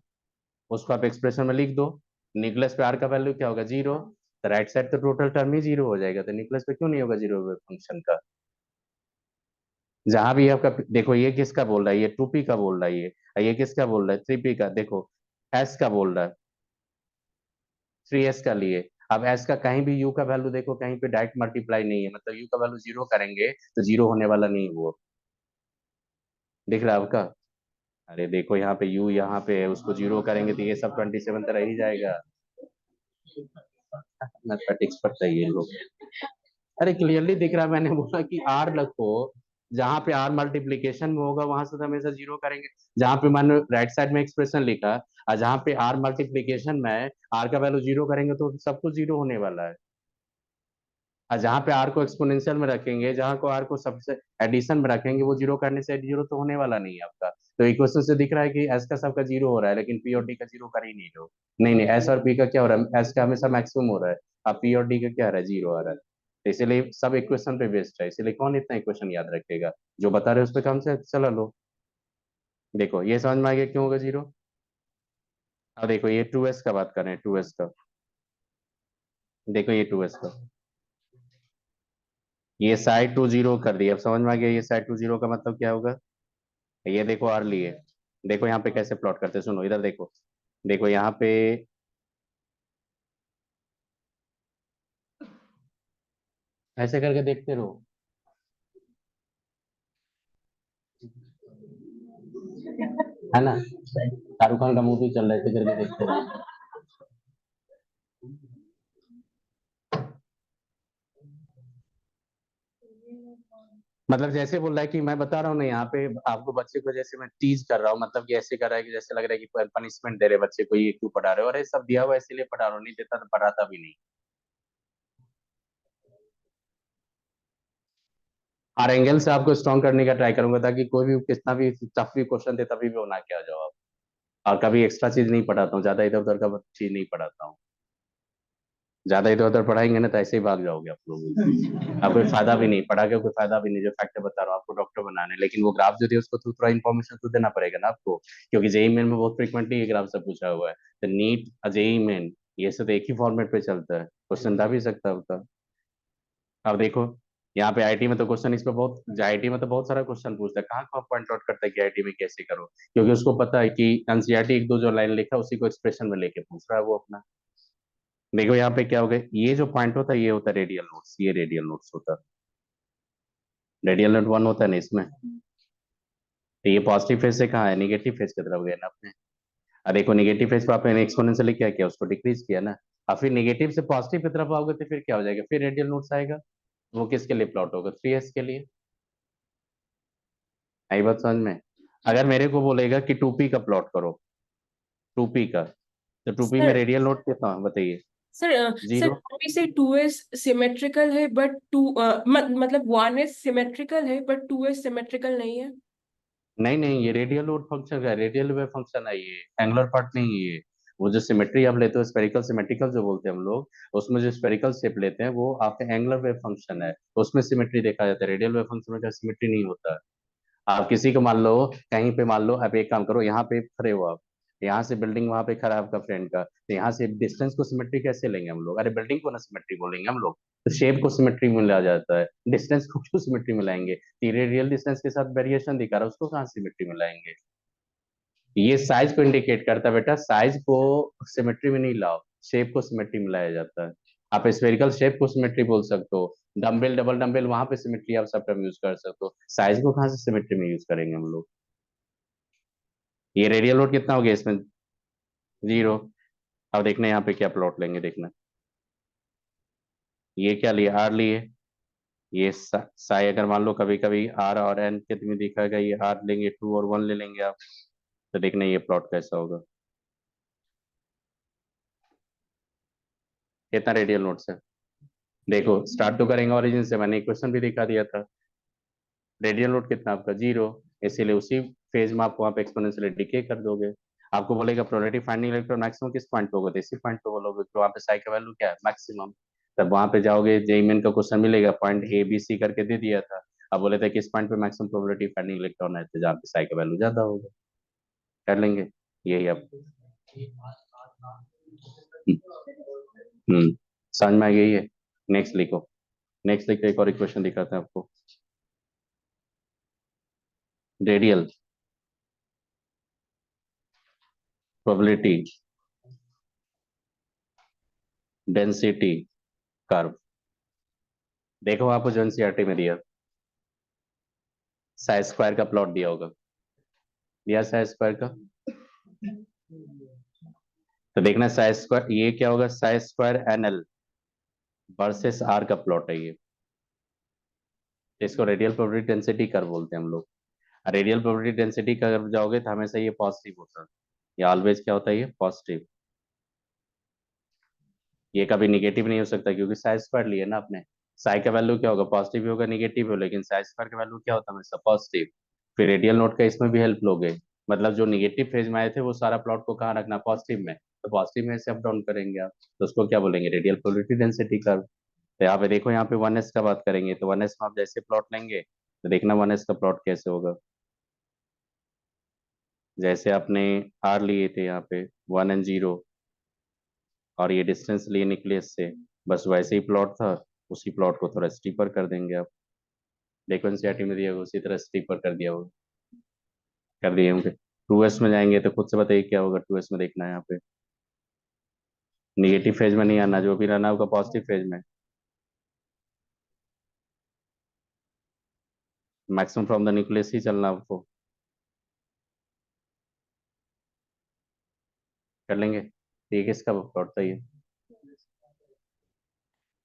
उसको आप एक्सप्रेशन में लिख दो। निकलेस पे आर का वैल्यू क्या होगा, 0। तो राइट साइड तो टोटल टर्म ही 0 हो जाएगा, तो निकलेस पे क्यों नहीं होगा 0 फंक्शन का। जहां भी आपका देखो, ये किसका बोल रहा है, ये 2p का बोल रहा है, ये किसका बोल रहा है, 3p का। देखो s का बोल रहा है, 3s का लिए। अब s का कहीं भी u का वैल्यू देखो, कहीं पे डायरेक्ट मल्टीप्लाई नहीं है, मतलब u का वैल्यू जीरो करेंगे तो जीरो होने वाला नहीं है वो। दिख रहा है आपका? अरे देखो यहाँ पे u यहाँ पे है, उसको जीरो करेंगे तो ये सब 27 तो रह ही जाएगा। मैथमेटिक्स पढ़ता है ये लोग। अरे क्लियरली दिख रहा है, मैंने बोला कि r रखो, जहां पे r मल्टीप्लीकेशन में होगा वहां से तो हमेशा जीरो करेंगे। जहां पे मान राइट साइड में एक्सप्रेशन लिखा और जहां पे r मल्टीप्लीकेशन में है, r का वैल्यू जीरो करेंगे तो सब कुछ जीरो होने वाला है। और जहां पे r को एक्सपोनेंशियल में रखेंगे, जहां को r को सबसे एडिशन में रखेंगे, वो जीरो करने से जीरो तो होने वाला नहीं है आपका। तो इक्वेशन से दिख रहा है कि s का सबका जीरो हो रहा है, लेकिन p और d का जीरो कर ही नहीं रहे हो। नहीं नहीं, s और p का क्या हो रहा है, s का हमेशा मैक्सिमम हो रहा है, और p और d का क्या आ रहा है, जीरो आ रहा है। तो इसीलिए सब इक्वेशन पे बेस्ड है, इसीलिए कौन इतना इक्वेशन याद रखेगा। जो बता रहे हो उस पर काम से चला लो। देखो ये समझ में आ गया क्यों होगा जीरो। अब देखो ये 2s का बात कर रहे हैं, 2s का। देखो ये 2s का, ये साइड टू जीरो कर दिया, अब समझ में आ गया ये साइड टू जीरो का मतलब क्या होगा। ये देखो आर लिए, देखो यहाँ पे कैसे प्लॉट करते हैं, सुनो इधर देखो। देखो यहाँ पे ऐसे करके देखते रहो, है ना, शाहरुख खान का मूवी चल रहा है, ऐसे करके देखते रहो। मतलब जैसे बोल रहा है कि मैं बता रहा हूँ ना, यहाँ पे आपको बच्चे को जैसे मैं टीज कर रहा हूँ, मतलब कि ऐसे कर रहा है कि जैसे लग रहा है कि पनिशमेंट दे रहे बच्चे को, ये क्यों पढ़ा रहे हो, अरे सब दिया हुआ है इसीलिए पढ़ा रहा हूँ, नहीं देता तो पढ़ाता भी नहीं। हर एंगल से आपको स्ट्रॉन्ग करने का ट्राई करूंगा, ताकि कोई भी कितना भी टफ भी क्वेश्चन दे तभी भी वो ना क्या जवाब। और कभी एक्स्ट्रा चीज नहीं पढ़ाता हूँ, ज्यादा इधर उधर का चीज नहीं पढ़ाता हूँ। ज्यादा इधर उधर पढ़ाएंगे ना तो ऐसे ही भाग जाओगे आप लोग। अब कोई फायदा भी नहीं, पढ़ा के कोई फायदा भी नहीं, जो फैक्ट बता रहा हूँ आपको, डॉक्टर बनाने, लेकिन वो ग्राफ जो दिए उसको तो थोड़ा इन्फॉर्मेशन तो देना पड़ेगा ना आपको, क्योंकि जेई मेन में बहुत फ्रिक्वेंटली ये ग्राफ से पूछा हुआ है। तो नीट, जेई मेन, ये सब एक ही फॉर्मेट पे चलता है, क्वेश्चन था भी सकता है आपका। अब देखो यहाँ पे आईटी में तो क्वेश्चन इस पे बहुत, आईटी में तो बहुत सारा क्वेश्चन पूछता है, कहाँ कहाँ पॉइंट आउट करता है कि आईटी में कैसे करो, क्योंकि उसको पता है कि एनसीईआरटी एक दो जो लाइन लिखा है उसी को एक्सप्रेशन में लेके पूछ रहा है वो अपना। देखो यहाँ पे क्या हो गया, ये जो पॉइंट होता है ये होता है रेडियल नोट्स, ये रेडियल नोट्स होता है, रेडियल नोट वन होता है ना इसमें। तो ये पॉजिटिव फेज से कहाँ है, निगेटिव फेज की तरफ गया ना अपने। और देखो निगेटिव फेज पे आपने एक्सपोनेंशियली क्या किया, उसको डिक्रीज किया ना। और फिर निगेटिव से पॉजिटिव की तरफ आओगे तो फिर क्या हो जाएगा, फिर रेडियल नोट्स आएगा। वो किसके लिए प्लॉट होगा, 3s के लिए। आई बात समझ में। अगर मेरे को बोलेगा कि 2p का प्लॉट करो, 2p का, तो 2p में सर रेडियल नोट कितना है? बताइए। Sir sir zero. अभी से 2s सिमेट्रिकल है बट मतलब 1s सिमेट्रिकल है बट 2s सिमेट्रिकल नहीं है। नहीं नहीं, ये रेडियल नोट फंक्शन है, रेडियल वेव फंक्शन है ये, एंगुलर पार्ट नहीं है ये। वो जो सिमेट्री आप लेते हो, स्पेरिकल सिमेट्रिकल जो बोलते हैं हम लोग, उसमें जो स्पेरिकल शेप लेते हैं वो आपका एंगुलर वेव फंक्शन है, तो उसमें सिमेट्री देखा जाता है, रेडियल वेव फंक्शन में क्या सिमेट्री नहीं होता है। आप किसी को मान लो, कहीं पे मान लो, आप एक काम करो, यहाँ पे खड़े हो आप, यहाँ से बिल्डिंग वहां पे खड़ा है आपका फ्रेंड का, तो यहाँ से डिस्टेंस को सिमेट्री कैसे लेंगे हम लोग, अरे बिल्डिंग को ना सिमेट्री बोलेंगे हम लोग, तो शेप को सिमेट्री में लाया जाता है, डिस्टेंस को क्यों सिमेट्री में लाएंगे, तेरे रियल डिस्टेंस के साथ वेरिएशन दिखा रहा है उसको कहाँ सिमेट्री में लाएंगे। ये साइज को इंडिकेट करता है बेटा, साइज को सिमेट्री में नहीं लाओ, शेप को सिमेट्री में लाया जाता है। आप स्फेरिकल शेप को सिमेट्री बोल सकते हो, डंबल डबल डंबल वहां पे सिमेट्री आप सब टर्म यूज कर सकते हो, साइज को कहाँ से सिमेट्री में यूज करेंगे हम लोग। ये रेडियल लोड कितना हो गया इसमें, जीरो। अब देखना यहाँ पे क्या प्लॉट लेंगे, देखना ये क्या लिए, आर लिए, ये साई अगर मान लो कभी कभी आर और एन कितनी दिखाएगा, ये आर लेंगे, टू और वन ले लेंगे आप, तो देखना ये प्लॉट कैसा होगा, कितना रेडियल नोट है। देखो स्टार्ट तो करेंगे ओरिजिन से, मैंने इक्वेशन भी दिखा दिया था, रेडियल नोट कितना आपका, जीरो। इसीलिए उसी फेज में आप वहां पे एक्सपोनेंशियली डिके कर दोगे। आपको बोलेगा प्रोबेबिलिटी फाइंडिंग इलेक्ट्रॉन मैक्सिमम किस पॉइंट पे होगा, तो इसी पॉइंट पे बोलोगे, तो वहाँ पे साई का वैल्यू क्या है, मैक्सिमम। तब वहां पे जाओगे, जेईमेन का क्वेश्चन मिलेगा, पॉइंट ए बी सी करके दे दिया था, अब बोले थे किस पॉइंट पे मैक्सिमम प्रोबेबिलिटी फाइंडिंग इलेक्ट्रॉन है, तो जहाँ पे साई का वैल्यू ज्यादा होगा, कर लेंगे यही आप। समझ में आ गई है। नेक्स्ट लिखो, नेक्स्ट लिख के एक और इक्वेशन दिखाते हैं आपको। Radial probability density curve. देखो आपको जो एनसीईआरटी में दिया, साइ स्क्वायर का प्लॉट दिया होगा, दिया साइ स्क्वायर का, तो देखना साइ स्क्वायर ये क्या होगा, साइ स्क्वायर एनएल वर्सेस आर का प्लॉट है ये। इसको रेडियल प्रोबेबिलिटी डेंसिटी कर्व बोलते हैं हम लोग। रेडियल प्रोबेबिलिटी डेंसिटी कर्व जाओगे तो हमेशा ये पॉजिटिव होता है, ये ऑलवेज क्या होता है, ये पॉजिटिव। ये कभी निगेटिव नहीं हो सकता क्योंकि साइ स्क्वायर लिए ना आपने। साइ का वैल्यू क्या होगा, पॉजिटिव भी होगा निगेटिव हो, लेकिन साइ स्क्वायर का वैल्यू क्या होता है हमेशा पॉजिटिव। फिर रेडियल नोट का इसमें भी हेल्प लोगे, मतलब जो निगेटिव फेज में आए थे वो सारा प्लॉट को कहाँ रखना, पॉजिटिव में, तो पॉजिटिव में से अप डाउन करेंगे आप, तो उसको क्या बोलेंगे, रेडियल प्रोबेबिलिटी डेंसिटी कर्व। तो यहाँ पे देखो, यहाँ पे 1s का बात करेंगे तो 1s में आप जैसे प्लॉट लेंगे तो देखना 1s का प्लॉट कैसे होगा। जैसे आपने आर लिए थे यहाँ पे 1 and 0, और ये डिस्टेंस लिए न्यूक्लियस से, बस वैसे ही प्लॉट था, उसी प्लॉट को थोड़ा स्टीपर कर देंगे आप। देखो एनसीईआरटी में दिया होगा उसी तरह स्टीपर कर दिया होगा, कर दिए होंगे। 2s में जाएंगे तो खुद से बताइए क्या होगा, 2s में देखना है यहाँ पे, निगेटिव फेज में नहीं आना, जो भी रहना होगा पॉजिटिव फेज में। मैक्सिमम फ्रॉम द न्यूक्लियस ही चलना आपको, कर लेंगे। ठीक है, इसका प्लॉट था ये,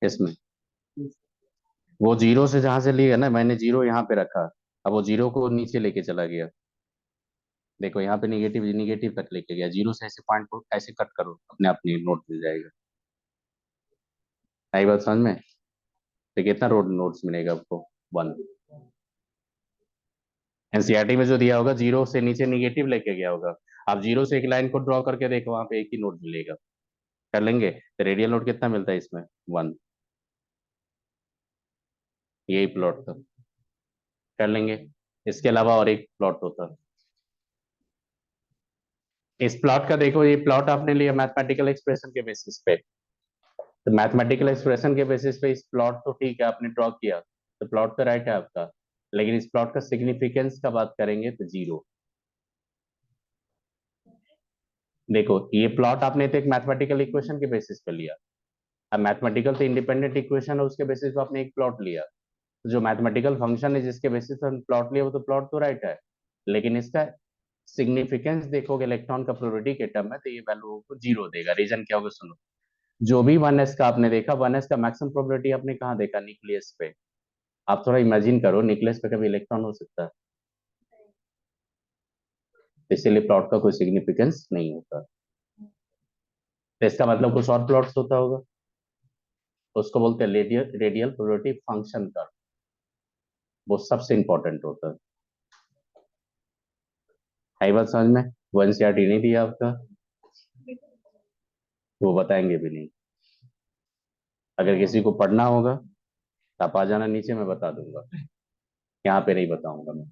इसमें वो जीरो से जहां से लिया ना, मैंने जीरो यहाँ पे रखा, अब वो जीरो को नीचे लेके चला गया। देखो यहाँ पे निगेटिव निगेटिव तक लेके गया, जीरो से ऐसे पॉइंट को ऐसे कट करो, अपने आप नोट मिल जाएगा। आई बात समझ में? तो कितना रोड नोट्स मिलेगा आपको, 1। एनसीईआरटी में जो दिया होगा जीरो से नीचे निगेटिव लेके गया होगा, आप जीरो से एक लाइन को ड्रॉ करके देखो, वहां पे एक ही नोट मिलेगा। कर लेंगे, तो रेडियल नोट कितना मिलता है इसमें, 1। यही प्लॉट था, कर लेंगे। इसके अलावा और एक प्लॉट होता, इस प्लॉट का देखो, ये प्लॉट आपने लिया मैथमेटिकल एक्सप्रेशन के बेसिस पे, तो मैथमेटिकल एक्सप्रेशन के बेसिस पे इस प्लॉट तो ठीक है आपने ड्रॉ किया, तो प्लॉट तो राइट है आपका, लेकिन इस प्लॉट का सिग्निफिकेंस का बात करेंगे तो 0। देखो ये प्लॉट आपने तो एक मैथमेटिकल इक्वेशन के बेसिस पे लिया, अब मैथमेटिकल तो इंडिपेंडेंट इक्वेशन है, उसके बेसिस पे आपने एक प्लॉट लिया, तो जो मैथमेटिकल फंक्शन है जिसके बेसिस पे हमने प्लॉट लिया वो तो प्लॉट तो राइट है, लेकिन इसका सिग्निफिकेंस देखोगे इलेक्ट्रॉन का प्रोबेबिलिटी के टर्म में, तो ये वैल्यू को 0 देगा। रीजन क्या होगा सुनो, जो भी 1s का आपने देखा, 1s का मैक्सिमम प्रोबेबिलिटी आपने कहाँ देखा, न्यूक्लियस पे। आप थोड़ा इमेजिन करो, न्यूक्लियस पे कभी इलेक्ट्रॉन हो सकता है, इसीलिए प्लॉट का कोई सिग्निफिकेंस नहीं होता। तो इसका मतलब कुछ और प्लॉट्स होता होगा, उसको बोलते हैं रेडियल रेडियल प्रोबेबिलिटी फंक्शन का, वो सबसे इंपॉर्टेंट होता है बात समझ में? वो एनसीईआरटी नहीं दिया आपका, वो बताएंगे भी नहीं। अगर किसी को पढ़ना होगा तो आप आ जाना नीचे, मैं बता दूंगा, यहाँ पे नहीं बताऊंगा मैं,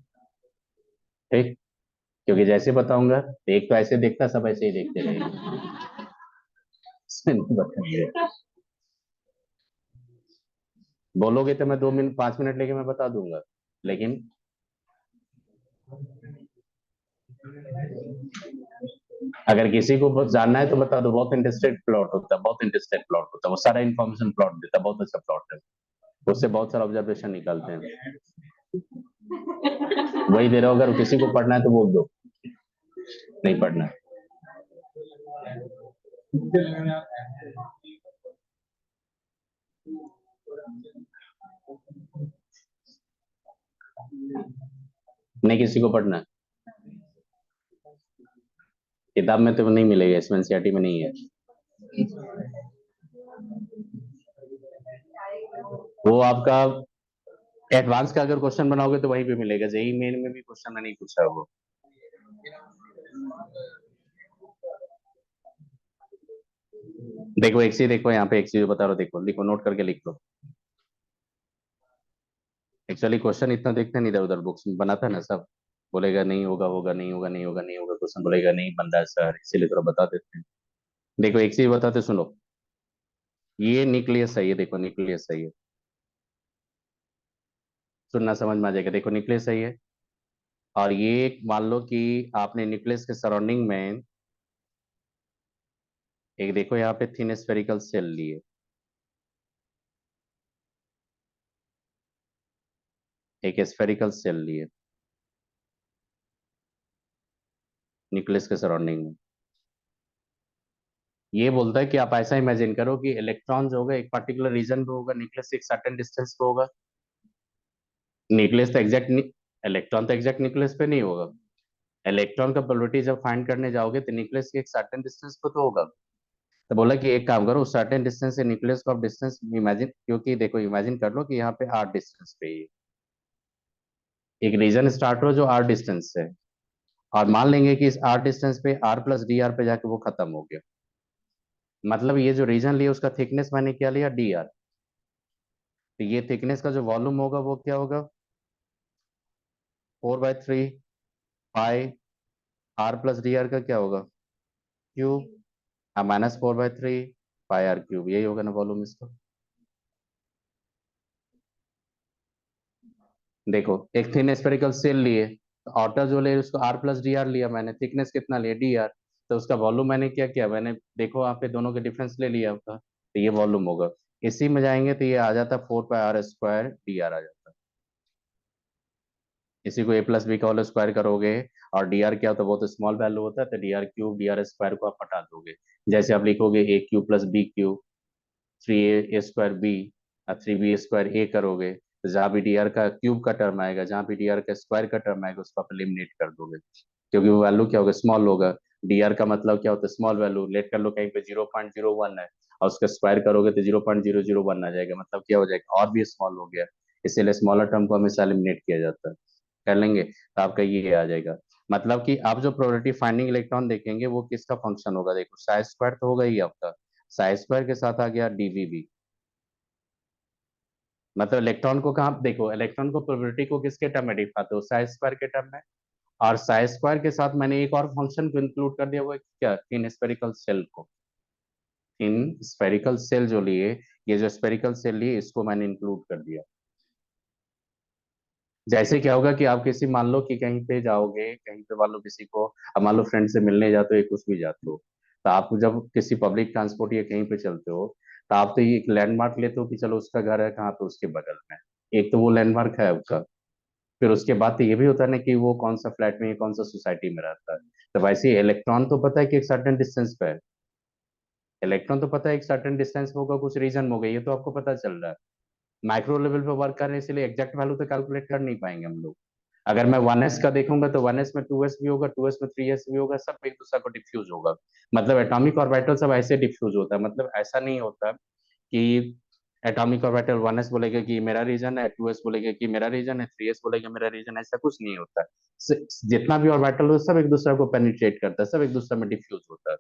ठीक? क्योंकि जैसे बताऊंगा एक तो ऐसे देखता, सब ऐसे ही देखते रहेंगे। नहीं बताएंगे, बोलोगे तो मैं 2 मिनट 5 मिनट लेके मैं बता दूंगा, लेकिन अगर किसी को बहुत जानना है तो बता दो, बहुत इंटरेस्टेड प्लॉट होता है, बहुत इंटरेस्टेड प्लॉट होता है, वो सारा इन्फॉर्मेशन प्लॉट देता है, बहुत अच्छा प्लॉट है, उससे बहुत सारा ऑब्जर्वेशन निकालते हैं। वही दे रहा हूं, अगर किसी को पढ़ना है तो बोल दो, नहीं पढ़ना है। नहीं किसी को पढ़ना है, किताब में तो नहीं मिलेगा, इसमें एनसीईआरटी में नहीं है। वो आपका एडवांस का अगर क्वेश्चन बनाओगे तो वहीं पे मिलेगा, जेई मेन में भी क्वेश्चन में नहीं पूछा है वो। देखो एक चीज, देखो यहाँ पे एक चीज बता रहा हूँ, देखो लिखो, नोट करके लिख लो। एक्चुअली क्वेश्चन इतना देखते नहीं, इधर उधर बुक्स में बनाता है ना सब, बोलेगा नहीं होगा, होगा नहीं होगा, नहीं होगा नहीं होगा, क्वेश्चन बोलेगा नहीं बन रहा है सर, इसीलिए थोड़ा बता देते हैं। देखो एक चीज बताते सुनो, ये न्यूक्लियस है, ये देखो न्यूक्लियस है ये, सुनना समझ में आ जाएगा। देखो न्यूक्लियस है ये, और ये मान लो कि आपने न्यूक्लियस के सराउंडिंग में एक देखो यहाँ पे थिन स्फेरिकल सेल लिए, एक स्फेरिकल सेल लिए न्यूक्लियस के सराउंडिंग में। ये बोलता है कि आप ऐसा इमेजिन करो कि इलेक्ट्रॉन जो होगा एक पर्टिकुलर रीजन पे होगा, न्यूक्लियस एक सर्टेन डिस्टेंस पे होगा। न्यूक्लियस तो एग्जैक्ट, इलेक्ट्रॉन तो एग्जैक्ट न्यूक्लियस पे नहीं होगा। इलेक्ट्रॉन का प्रोबेबिलिटी जब फाइंड करने जाओगे तो न्यूक्लियस के एक सर्टेन डिस्टेंस पे तो होगा। तो बोला कि एक काम करो, सर्टेन डिस्टेंस से न्यूक्लियस को आप डिस्टेंस इमेजिन, क्योंकि देखो इमेजिन कर लो कि यहाँ पे आर डिस्टेंस पे ही एक रीजन स्टार्ट हो जो आर डिस्टेंस से, और मान लेंगे कि इस आर डिस्टेंस पे आर प्लस डी आर पे जाके वो खत्म हो गया। मतलब ये जो रीजन लिया उसका थिकनेस मैंने क्या लिया, डी आर। तो ये थिकनेस का जो वॉल्यूम होगा वो क्या होगा, 4/3 पाई आर प्लस डी आर का क्या होगा, क्यूब, -4/3 पाई आर क्यूब, यही होगा ना वॉल्यूम इसका। देखो एक थिन स्फेरिकल सेल लिए, तो आउटर जो ले उसको आर प्लस डी आर लिया मैंने, थिकनेस कितना लिया, डी आर। तो उसका वॉल्यूम मैंने क्या किया, मैंने देखो यहाँ पे दोनों के डिफरेंस ले लिया आपका, तो ये वॉल्यूम होगा। इसी में जाएंगे तो ये आ जाता 4 पाई आर स्क्वायर डी आर आ जाता। इसी को ए प्लस बी का होल स्क्वायर करोगे, और डी आर क्या होता है, बहुत स्मॉल वैल्यू होता है, तो D R cube D R square को आप हटा दोगे। जैसे आप लिखोगे A cube plus B cube, 3a² B, और 3b² ए करोगे, तो जहाँ भी डी आर का क्यूब का टर्म आएगा, जहाँ भी डी आर का स्क्वायर का टर्म आएगा, उसको आप एलिमिनेट कर दोगे, क्योंकि वो वैल्यू क्या होगा, स्मॉल होगा। डी आर का मतलब क्या होता है, स्मॉल वैल्यू। लेट कर लो कहीं पे 0.01 है, और उसका स्क्वायर करोगे तो 0.001 आ जाएगा, मतलब क्या हो जाएगा, और भी स्मॉल हो गया। इसीलिए स्मॉलर टर्म को हमेशा एलिमिनेट किया जाता है। कर लेंगे तो आपका ये आ जाएगा। मतलब कि आप जो प्रोबेबिलिटी फाइंडिंग इलेक्ट्रॉन देखेंगे वो किसका फंक्शन होगा, देखो साई स्क्वायर तो होगा ही आपका, साई स्क्वायर के साथ आ गया डीवीबी। मतलब इलेक्ट्रॉन को कहाँ देखो, इलेक्ट्रॉन को प्रोबेबिलिटी को किसके टर्म में दिखाते हो, साई स्क्वायर के टर्म में। और साई स्क्वायर के साथ मैंने एक और फंक्शन को इंक्लूड कर दिया, वो है क्या, इन स्फेरिकल सेल को। इन स्फेरिकल सेल जो लिए, ये जो स्फेरिकल सेल लिए इसको मैंने इंक्लूड कर दिया। जैसे क्या होगा कि आप किसी, मान लो कि कहीं पे जाओगे, कहीं पे मान लो किसी को, अब मान लो फ्रेंड से मिलने जाते हो या कुछ भी जाते हो, तो आप जब किसी पब्लिक ट्रांसपोर्ट या कहीं पे चलते हो, तो आप तो ये एक लैंडमार्क लेते हो कि चलो उसका घर है कहाँ पे, उसके बगल में। एक तो वो लैंडमार्क है आपका। फिर उसके बाद तो ये भी होता है ना कि वो कौन सा फ्लैट में, कौन सा सोसाइटी में रहता है। तो वैसे ही इलेक्ट्रॉन तो पता है कि एक सर्टेन डिस्टेंस पे है, इलेक्ट्रॉन तो पता है एक सर्टेन डिस्टेंस पे होगा, कुछ रीजन में होगा, ये तो आपको पता चल रहा है। माइक्रो लेवल पे वर्क कर रहे हैं, इसलिए एग्जैक्ट वैल्यू तो कैलकुलेट कर नहीं पाएंगे हम लोग। अगर मैं 1s का देखूंगा तो 1s में 2s भी होगा, 2s में 3s भी होगा, सब एक दूसरे को डिफ्यूज होगा। मतलब एटॉमिक ऑर्बिटल सब ऐसे डिफ्यूज होता है, मतलब ऐसा नहीं होता कि एटॉमिक ऑर्बिटल 1s बोलेगा कि मेरा रीजन है, 2s बोलेगा कि मेरा रीजन है, 3s बोलेगा मेरा रीजन है, ऐसा कुछ नहीं होता है। जितना भी ऑर्बिटल हो सब एक दूसरे को पेनिट्रेट करता है, सब एक दूसरे में डिफ्यूज होता है।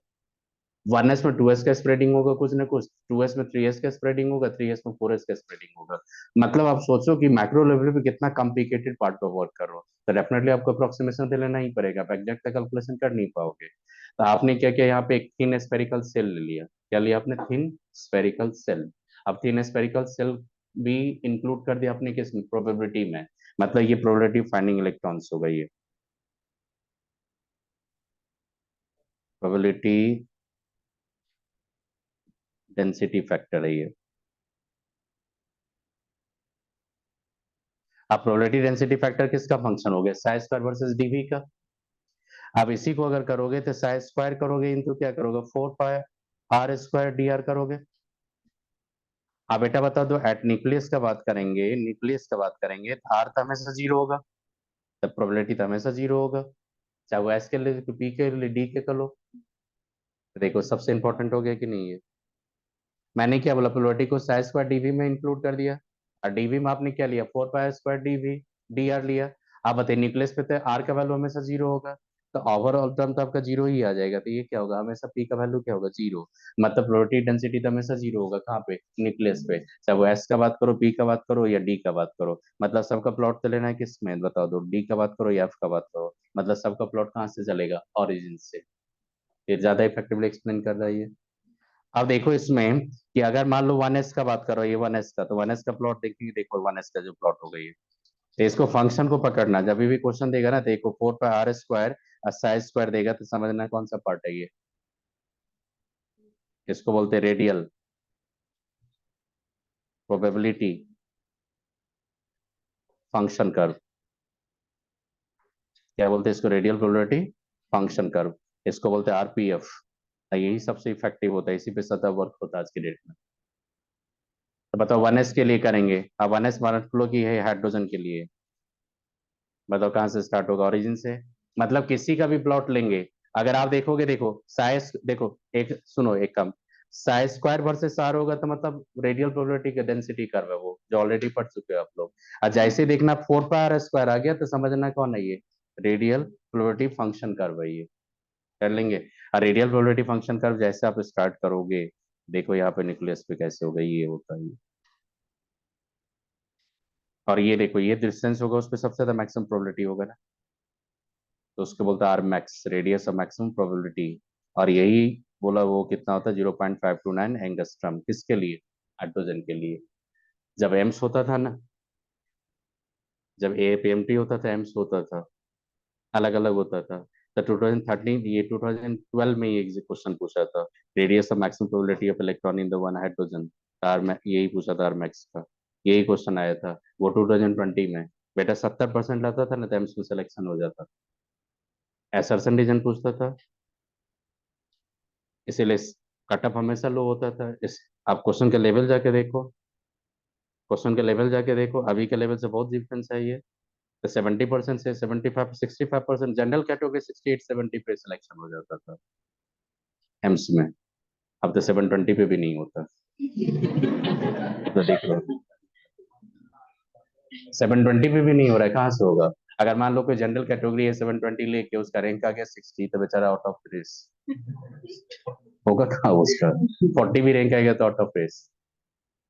1s में 2s का स्प्रेडिंग होगा कुछ ना कुछ, 2s में 3s का स्प्रेडिंग होगा, 3s में 4s का स्प्रेडिंग होगा। मतलब आप सोचो कि मैक्रो लेवल पे कितना कॉम्प्लिकेटेड पार्ट पर वर्क कर रहे हो, तो डेफिनेटली आपको अप्रोक्सीमेशन तो लेना ही पड़ेगा, आप एग्जैक्ट कैलकुलेशन कर नहीं पाओगे। तो आपने क्या किया, यहाँ पे एक थिन स्फेरिकल सेल ले लिया, क्या लिया आपने, थिन स्फेरिकल सेल। अब थिन स्फेरिकल सेल भी इंक्लूड कर दिया आपने किस प्रोबेबिलिटी में, मतलब ये प्रोबेबिलिटी फाइंडिंग इलेक्ट्रॉन्स हो गई है, प्रोबेबिलिटी डेंसिटी फैक्टर है ये। अब प्रोबेबिलिटी डेंसिटी फैक्टर किसका फंक्शन हो गया, साई स्क्वायर वर्सेस डीवी का। अब इसी को अगर करोगे तो साई स्क्वायर करोगे इंटू क्या करोगे, 4 पाई आर स्क्वायर डी आर करोगे। अब बेटा बता दो, एट न्यूक्लियस का बात करेंगे, न्यूक्लियस का बात करेंगे तो आर तो हमेशा जीरो होगा, तब प्रोबेबिलिटी तो हमेशा जीरो होगा, चाहे वो एस के लिए, पी के लिए, डी के कर लो। देखो सबसे इंपॉर्टेंट हो गया कि नहीं है, मैंने क्या बोला, प्रोबेबिलिटी को साई स्क्वायर डीवी में इंक्लूड कर दिया, और डीवी में आपने क्या लिया, 4 pi square dv d r लिया। आप बताइए न्यूक्लियस पे तो आर का वैल्यू हमेशा जीरो होगा, तो ओवरऑल टर्म तो आपका जीरो ही आ जाएगा, तो ये क्या होगा, हमेशा पी का वैल्यू क्या होगा, जीरो। मतलब प्रोबेबिलिटी डेंसिटी तो हमेशा जीरो होगा, कहाँ पे, न्यूक्लियस पे, चाहे वो एस का बात करो, पी का बात करो या डी का बात करो। मतलब सबका प्लॉट तो लेना है किस में, बताओ दो, डी का बात करो या एफ का बात करो, मतलब सबका प्लॉट कहाँ से चलेगा, ऑरिजिन से। ये ज्यादा इफेक्टिवली एक्सप्लेन कर रहा है ये। अब देखो इसमें कि अगर मान लो 1s का बात करो, ये 1s का, तो 1s का प्लॉट देखिए, देखो 1s का जो प्लॉट हो गई है, तो इसको फंक्शन को पकड़ना, जब भी क्वेश्चन देगा ना तो एक को 4πr² साइज स्क्वायर देगा तो समझना कौन सा पार्ट है ये। इसको बोलते हैं रेडियल प्रोबेबिलिटी फंक्शन कर्व। क्या बोलते हैं इसको? Radial probability function curve. इसको बोलते हैं आरपीएफ। यही सबसे इफेक्टिव होता है, इसी पे सतह वर्क होता है आज की डेट में। तो बताओ 1s के लिए करेंगे। अब 1s मान लो की है हाइड्रोजन के लिए। बताओ कहाँ से स्टार्ट होगा? ओरिजिन से। मतलब किसी का भी प्लॉट लेंगे, अगर आप देखोगे, देखो साइज, देखो एक सुनो एक कम, साइज स्क्वायर वर्सेस आर होगा तो मतलब रेडियल प्रोबेबिलिटी का डेंसिटी कर्व है वो, जो ऑलरेडी पढ़ चुके हो आप लोग। और जैसे देखना 4πr² आ गया तो समझना कौन है ये, रेडियल प्रोबेबिलिटी फंक्शन कर्व है ये। कर लेंगे। और रेडियल प्रोबेबिलिटी फंक्शन कर्व जैसे आप स्टार्ट करोगे, देखो यहाँ पे न्यूक्लियस पे कैसे होगा, ये होता है ये। और ये देखो ये डिस्टेंस होगा उस पर सबसे ज्यादा मैक्सिमम प्रोबेबिलिटी होगा ना, तो उसको बोलते हैं R max, radius of maximum probability. और यही बोला वो कितना होता है 0.529 एंगस्ट्रम। किसके लिए? हाइड्रोजन के लिए। जब एम्स होता था ना, जब एपीएमटी होता था, एम्स होता था, अलग अलग होता था। तो 2013 ये 2012 में ये क्वेश्चन पूछा था, radius of maximum probability of electron in the one hydrogen. यही पूछा था आर मैक्स का, यही क्वेश्चन आया था वो 2020 में। बेटा 70% लाता था ना तो एम्स में सिलेक्शन हो जाता। एसरसन रीजन पूछता था, इसीलिए कटअप हमेशा लो होता था। इस आप क्वेश्चन के लेवल जाके देखो, क्वेश्चन के लेवल जाके देखो, अभी के लेवल से बहुत डिफरेंस है ये। तो 70% से 75 65%, जनरल कैटेगरी 68-70 पे सिलेक्शन हो जाता था एम्स में। अब तो 720 पे भी नहीं होता। तो देख लो 720 पे भी नहीं हो रहा है, कहाँ से होगा? अगर मान लो कोई जनरल कैटेगरी है 720 लेके उसका रैंक आ गया 60, तो बेचारा आउट ऑफ रेस होगा कहाँ उसका। 40 भी रैंक आएगा तो आउट ऑफ रेस,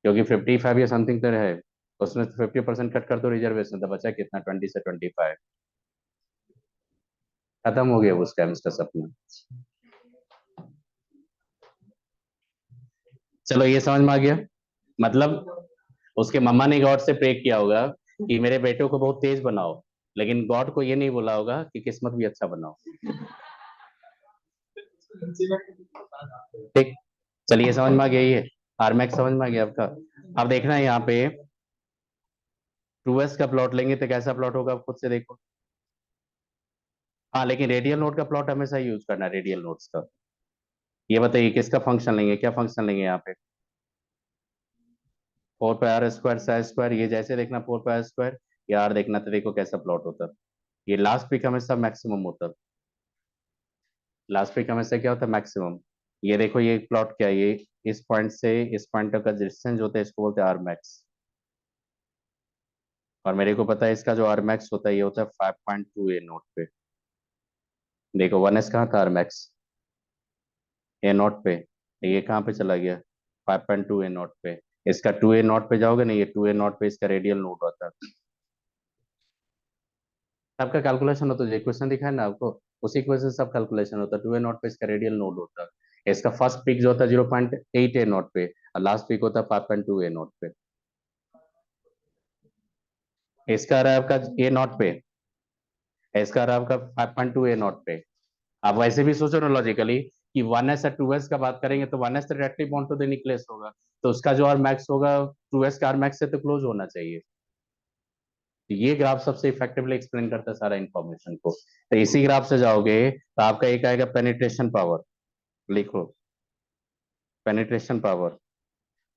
क्योंकि 55 या समथिंग तो है उसमें। 50% कट कर दो रिजर्वेशन तो बचा कितना, 20 से 25। खत्म हो गया उसका एम्स का सपना। चलो ये समझ में आ गया। मतलब उसके मम्मा ने गॉड से प्रे किया होगा कि मेरे बेटे को बहुत तेज बनाओ, लेकिन गॉड को ये नहीं बोला होगा कि किस्मत भी अच्छा बनाओ। ठीक, चलिए समझ में आ गया ये। आरमैक्स समझ में आ गया आपका। अब देखना है यहाँ पे 2s का प्लॉट लेंगे तो कैसा प्लॉट होगा, आप खुद से देखो। हाँ लेकिन रेडियल नोट का प्लॉट हमेशा यूज करना है, रेडियल नोट्स का। ये बताइए किसका फंक्शन लेंगे, क्या फंक्शन लेंगे यहाँ पे? 4πr² साइज स्क्वायर, ये जैसे देखना 4πr², यार देखना तो देखो कैसा प्लॉट होता है। ये लास्ट पिक हमेशा मैक्सिमम होता है, लास्ट पिक हमेशा क्या होता है, मैक्सिमम। ये देखो ये प्लॉट क्या है, ये इस पॉइंट से इस पॉइंट तक का डिस्टेंस होता है, इसको बोलते हैं आर मैक्स। और मेरे को पता है इसका जो आर मैक्स होता है ये होता है 5.2 ए नोट पे। देखो 1s कहाँ था आर मैक्स, ए नोट पे, ये कहाँ पे चला गया 5.2 ए नोट पे। इसका 2 ए नोट पे जाओगे ना, ये 2 ए नोट पे इसका रेडियल नोट होता है। सबका कैलकुलेशन होता है, जो क्वेश्चन दिखा है ना आपको, उसी की वजह से सब कैलकुलेशन होता है। 2 ए नोट पे इसका रेडियल नोट होता है। इसका फर्स्ट पिक जो होता है 0.8 ए नोट पे, और लास्ट पिक होता है 5.2 ए नोट पे। इसका आ रहा है आपका ए नोट पे, इसका आ रहा है आपका 5.2 ए नोट पे। आप वैसे भी सोचो ना लॉजिकली कि 1s और 2s का बात करेंगे तो 1s तो directly bond to the nucleus होगा, तो उसका जो आर मैक्स होगा 2s का आर मैक्स से तो क्लोज होना चाहिए। तो ये ग्राफ सबसे इफेक्टिवली एक्सप्लेन करता है सारा इन्फॉर्मेशन को। तो इसी ग्राफ से जाओगे तो आपका एक आएगा पेनिट्रेशन पावर, लिखो पेनिट्रेशन पावर।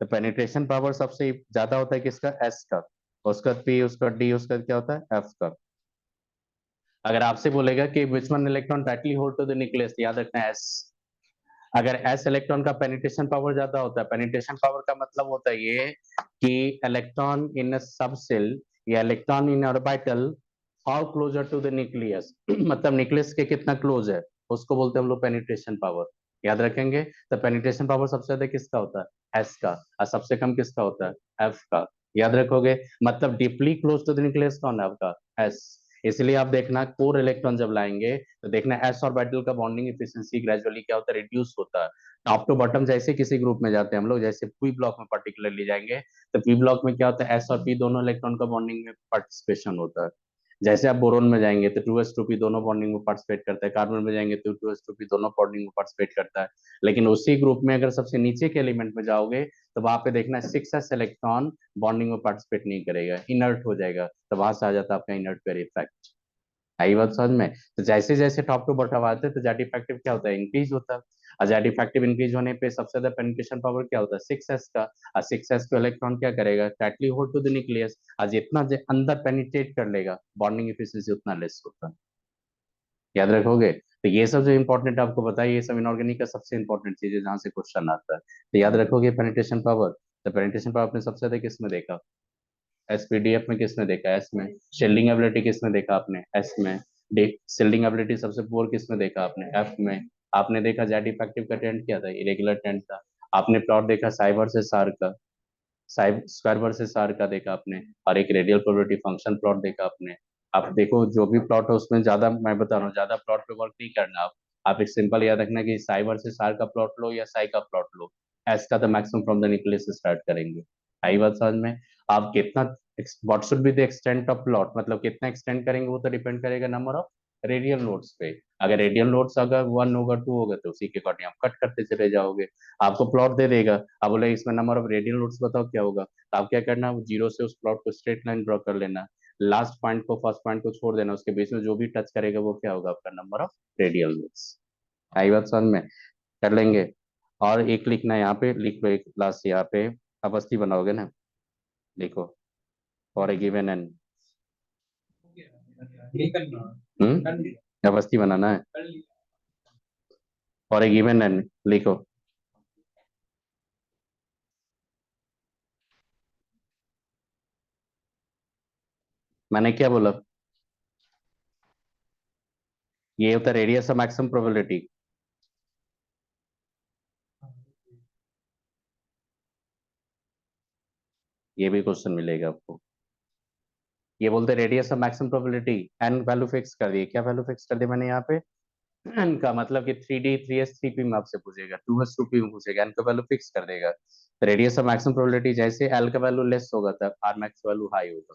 तो पेनिट्रेशन पावर सबसे ज्यादा होता है किसका, एस का, उसका पी, उसका डी, उसका क्या होता है एफ का। अगर आपसे बोलेगा कि which one electron tightly hold to the nucleus, याद रखना एस। अगर एस इलेक्ट्रॉन का पेनिट्रेशन पावर ज्यादा होता है, पेनिट्रेशन पावर का मतलब होता है ये कि इलेक्ट्रॉन इन सब सेल या electron in orbital how closer to the nucleus, मतलब न्यूक्लियस के कितना क्लोज है, उसको बोलते हैं हम लोग पेनिट्रेशन पावर। याद रखेंगे। तो पेनिट्रेशन पावर सबसे ज्यादा किसका होता है, एस का, और सबसे कम किसका होता है, एफ का। याद रखोगे। मतलब deeply close to the nucleus कौन है आपका, एस। इसलिए आप देखना कोर इलेक्ट्रॉन जब लाएंगे तो देखना एस ऑर्बिटल का बॉन्डिंग एफिशिएंसी ग्रेजुअली क्या होता है, रिड्यूस होता है। टॉप टू बॉटम जैसे किसी ग्रुप में जाते हैं हम लोग, जैसे पी ब्लॉक में पर्टिकुलरली जाएंगे तो पी ब्लॉक में क्या होता है, एस और पी दोनों इलेक्ट्रॉन का बॉन्डिंग में पार्टिसिपेशन होता है। जैसे आप बोरोन में जाएंगे तो 2s2p दोनों बॉन्डिंग में पार्टिसिपेट करता है, कार्बन में जाएंगे तो 2s2p दोनों बॉन्डिंग में पार्टिसिपेट करता है। लेकिन उसी ग्रुप में अगर सबसे नीचे के एलिमेंट में जाओगे तो वहां पे देखना 6s इलेक्ट्रॉन बॉन्डिंग में पार्टिसिपेट नहीं करेगा, इनर्ट हो जाएगा, तो वहां से आ जाता है आपका इनर्ट पेयर इफेक्ट। आई बात समझ में? तो जैसे जैसे टॉप टू बॉटम आते हैं तो जेड इफेक्टिव क्या होता है, इंक्रीज होता है। और जेड इफेक्टिव इंक्रीज होने पे सबसे ज्यादा पेनिट्रेशन पावर क्या होता है, 6s का। और 6s को इलेक्ट्रॉन क्या करेगा, tightly hold to the nucleus. और जितना अंदर पेनिट्रेट कर लेगा बॉन्डिंग एफिशिएंसी उतना लेस होता है। याद रखोगे? तो ये सब जो इंपॉर्टेंट आपको बताइए, ये सब इनऑर्गेनिक का सबसे इंपॉर्टेंट चीज है जहां से क्वेश्चन आता है, तो याद रखोगे पेनिट्रेशन पावर। तो पेनिट्रेशन पावर आपने सबसे ज्यादा किस में देखा, एसपीडीएफ में किसने देखा, एस में। शील्डिंग एबिलिटी किसने देखा आपने, एस में। डी शील्डिंग एबिलिटी सबसे पुअर किसमें देखा आपने, एफ में। आपने देखा जेड इफेक्टिव का ट्रेंड क्या था, इरेगुलर ट्रेंड था। आपने प्लॉट देखा साई वर्सेस सार का, साई स्क्वायर वर्सेस सार का देखा आपने। और एक रेडियल प्रोबेबिलिटी फंक्शन प्लॉट देखा आपने। आप देखो जो भी प्लॉट है उसमें ज्यादा, मैं बता रहा हूँ, ज्यादा प्लॉट पे वर्क नहीं करना आप एक सिंपल याद रखना कि साई वर्सेस सार का प्लॉट लो या साई का प्लॉट लो, एस का तो मैक्सिमम फ्रॉम द न्यूक्लियस से स्टार्ट करेंगे। आई बात समझ में? आप कितना, what should be the extent of plot, मतलब कितना एक्सटेंड करेंगे वो तो डिपेंड करेगा नंबर ऑफ रेडियल नोड्स पे। अगर रेडियल नोड्स अगर 1 होगा 2 होगा तो उसी के अकॉर्डिंग आप कट करते चले जाओगे। आपको प्लॉट दे देगा, अब बोले इसमें नंबर ऑफ रेडियल नोड्स बताओ क्या होगा, तो आप क्या करना, वो जीरो से उस प्लॉट को स्ट्रेट लाइन ड्रॉ कर लेना। लास्ट पॉइंट को फर्स्ट पॉइंट को छोड़ देना, उसके बीच में जो भी टच करेगा वो क्या होगा, आपका नंबर ऑफ रेडियल नोड्स। आई बात समझ में? कर लेंगे। और एक लिखना है यहाँ पे, लिख लो एक लास्ट यहाँ पे, अपस्थि बनाओगे ना, लिखो फॉर ए गिवन एन। अपस्थि बनाना है फॉर ए गिवन एन, लिखो। मैंने क्या बोला, ये होता है रेडियस ऑफ मैक्सिमम प्रोबेबिलिटी। ये भी क्वेश्चन मिलेगा आपको। ये बोलते radius of maximum probability, n value fix कर दी, क्या वैल्यू फिक्स कर दी मैंने यहाँ पे, एन का मतलब कि 3D 3s 3p में आपसे पूछेगा, 2s 2p में पूछेगा, एन का वैल्यू फिक्स कर देगा। रेडियस ऑफ मैक्सिमम प्रोबेबिलिटी जैसे एल का वैल्यू लेस होगा तब आर मैक्स वैल्यू हाई होगा,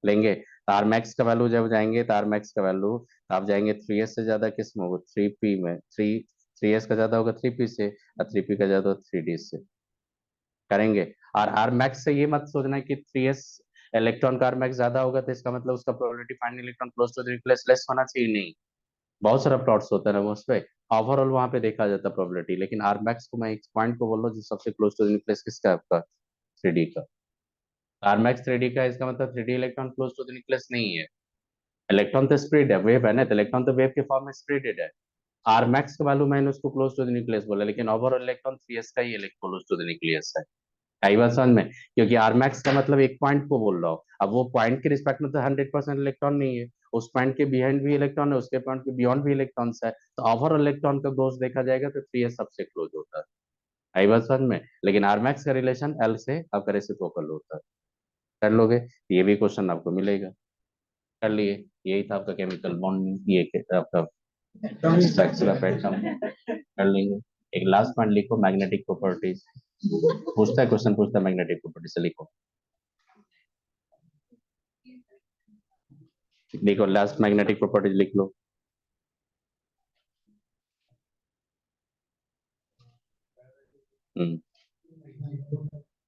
लेंगे। तो आर मैक्स का वैल्यू जब जाएंगे तो आर मैक्स का वैल्यू आप जाएंगे 3s से ज्यादा किस में होगा, 3p में। 3s का ज्यादा होगा 3p से, और 3p का ज्यादा होगा 3d से। करेंगे। और आर मैक्स से ये मत सोचना कि 3s इलेक्ट्रॉन का आर मैक्स ज्यादा होगा तो इसका मतलब उसका probability find electron close to the nucleus less होना चाहिए, नहीं। बहुत सारा प्लॉट्स होता है ना उस पे, ओवरऑल वहां पे देखा जाता है प्रोबेबिलिटी, लेकिन आर मैक्स को मैं एक पॉइंट को बोल रहा हूँ जो सबसे क्लोज टू द न्यूक्लियस किसका है, आपका 3D का। आर मैक्स 3D का, इसका मतलब 3D electron close to the nucleus नहीं है। इलेक्ट्रॉन तो स्प्रेड है, वेव है ना, तो इलेक्ट्रॉन तो वेव के फॉर्म में स्प्रेडेड है। आर मैक्स का वैल्यू मैंने उसको क्लोज टू द न्यूक्लियस बोला, लेकिन ओवरऑल इलेक्ट्रॉन 3s का ही क्लोज टू द न्यूक्लियस है। आई बात समझ में? क्योंकि आर मैक्स का मतलब एक पॉइंट को बोल रहा हूँ, अब वो पॉइंट के रिस्पेक्ट में तो 100% इलेक्ट्रॉन नहीं है, उस पॉइंट के बिहाइंड भी इलेक्ट्रॉन है, उसके पॉइंट के बियॉन्ड भी इलेक्ट्रॉन्स है, तो ओवरऑल इलेक्ट्रॉन का ग्रोथ देखा जाएगा तो 3s सबसे क्लोज होता है। आई बात समझ में? लेकिन आर मैक्स का रिलेशन एल से आपका रेसिप्रोकल होता है। कर लोगे तो ये भी क्वेश्चन आपको मिलेगा। कर लिए, यही था आपका केमिकल बॉन्ड, ये आपका स्ट्रक्चर ऑफ एटम। कर लेंगे। एक लास्ट पॉइंट लिखो, मैग्नेटिक प्रॉपर्टीज। पूछता है क्वेश्चन, पूछता है मैग्नेटिक प्रॉपर्टी से, लिखो। देखो लास्ट मैग्नेटिक प्रॉपर्टीज लिख लो।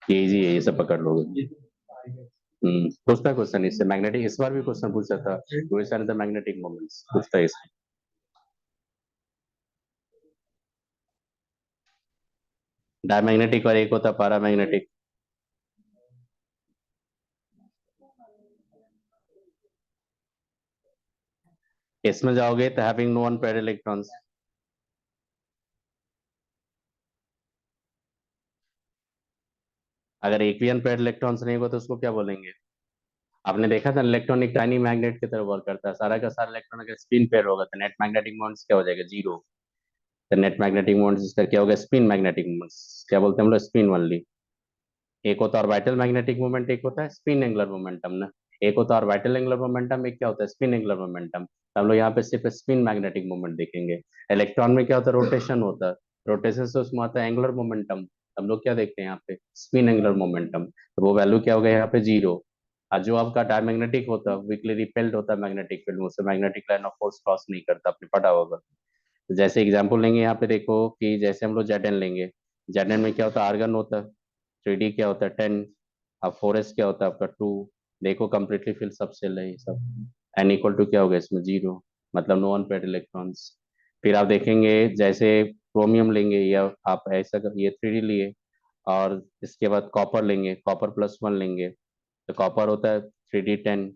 ये इजी है, ये सब पकड़ लोगे। पूछता क्वेश्चन इससे मैग्नेटिक, इस बार भी क्वेश्चन पूछा था, द मैग्नेटिक मोमेंट्स पूछता है इससे। डायमैग्नेटिक और एक होता है पैरामैग्नेटिक। इसमें जाओगे तो having no one pair electrons. अगर एक भी अनपेयर इलेक्ट्रॉन्स नहीं होगा तो उसको क्या बोलेंगे? आपने देखा था इलेक्ट्रॉन एक टाइनी मैग्नेट की तरह वर्क करता है, सारा का सारा इलेक्ट्रॉन अगर स्पिन पेयर होगा तो नेट मैग्नेटिक मोमेंट्स क्या हो जाएगा, जीरो। तो नेट मैग्नेटिक मोमेंट्स इसका क्या होगा, स्पिन मैग्नेटिक मोमेंट्स, क्या बोलते हैं हम लोग, स्पिन ओनली। एक होता है ऑर्बिटल मैग्नेटिक मोमेंट, एक होता है स्पिन एंगुलर मोमेंटम ना। एक होता है ऑर्बिटल एंगुलर मोमेंटम, एक क्या होता है स्पिन एंगुलर मोमेंटम। तो हम लोग यहाँ पे सिर्फ स्पिन मैग्नेटिक मोमेंट देखेंगे। इलेक्ट्रॉन में क्या होता है रोटेशन होता है, रोटेशन से उसमें आता है एंगुलर मोमेंटम, हम लोग क्या देखते हैं यहाँ पे स्पिन एंगुलर मोमेंटम। तो वो वैल्यू क्या होगा यहाँ पे 0। और जो आपका डायमैग्नेटिक होता है वीकली रिपेल्ड होता है मैग्नेटिक फील्ड में, उससे magnetic line of force cross नहीं करता, आपने पढ़ा होगा। तो जैसे एग्जांपल लेंगे यहाँ पे देखो कि जैसे हम लोग जेड एन लेंगे, जेड एन में क्या होता है आर्गन होता है, 3D क्या होता है 10, अब 4s क्या होता है आपका 2। देखो कंप्लीटली फिल सब सेल है ये सब। एन इक्वल टू क्या होगा इसमें 0, मतलब नो अनपेयर्ड इलेक्ट्रॉन्स। फिर आप देखेंगे जैसे क्रोमियम लेंगे या आप ऐसा ये 3D लिए, और इसके बाद कॉपर लेंगे, कॉपर +1 लेंगे, तो कॉपर होता है 3D10,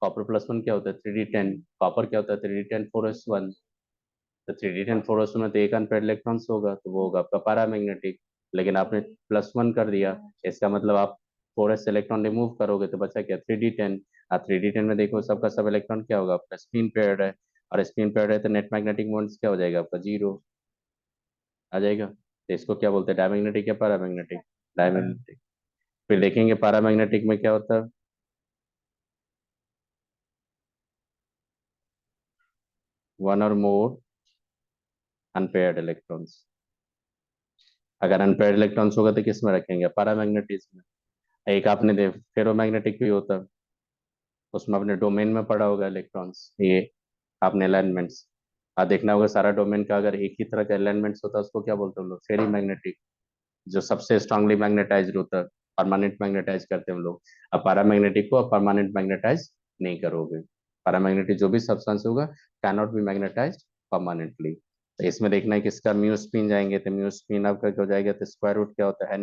कॉपर +1 क्या होता है 3D10, कॉपर क्या होता है 3D10 4s1। तो 3D10 4s1 में तो एक अनपेयर्ड इलेक्ट्रॉन्स होगा, तो वो होगा आपका पैरामैग्नेटिक। लेकिन आपने +1 कर दिया, इसका मतलब आप 4s इलेक्ट्रॉन रिमूव करोगे तो बचा क्या 3D10। और 3D10 में देखो सबका सब इलेक्ट्रॉन क्या होगा आपका स्पिन पेयर्ड है, और स्पिन पेयर्ड है तो नेट मैग्नेटिक मोमेंट्स क्या हो जाएगा आपका 0 आ जाएगा। तो इसको क्या बोलते हैं डायमैग्नेटिक या पैरामैग्नेटिक, डायमैग्नेटिक। फिर देखेंगे पैरामैग्नेटिक में क्या होता है, वन और मोर अनपेयर्ड इलेक्ट्रॉन्स। अगर अनपेयर्ड इलेक्ट्रॉन्स होगा तो किस में रखेंगे पैरामैग्नेटिज्म में। एक आपने दे फेरोमैग्नेटिक भी होता है, उसमें अपने डोमेन में पढ़ा होगा इलेक्ट्रॉन्स, ये आपने अलाइनमेंट्स देखना होगा सारा डोमेन का, अगर एक ही तरह का अलाइनमेंट्स होता है उसको क्या बोलते हैं हम लोग फेरी मैग्नेटिक, जो सबसे स्ट्रांगली मैग्नेटाइज होता है, परमानेंट मैग्नेटाइज करते हैं हम लोग। अब पैरामैग्नेटिक को अब परमानेंट मैग्नेटाइज नहीं करोगे, पैरामैग्नेटिक जो भी सब्सटेंस होगा can not be magnetize permanently. तो इसमें देखना है किसका म्यू स्पिन जाएंगे, तो म्यू स्पिन आपका क्या हो जाएगा, तो स्क्वायर रूट क्या होता है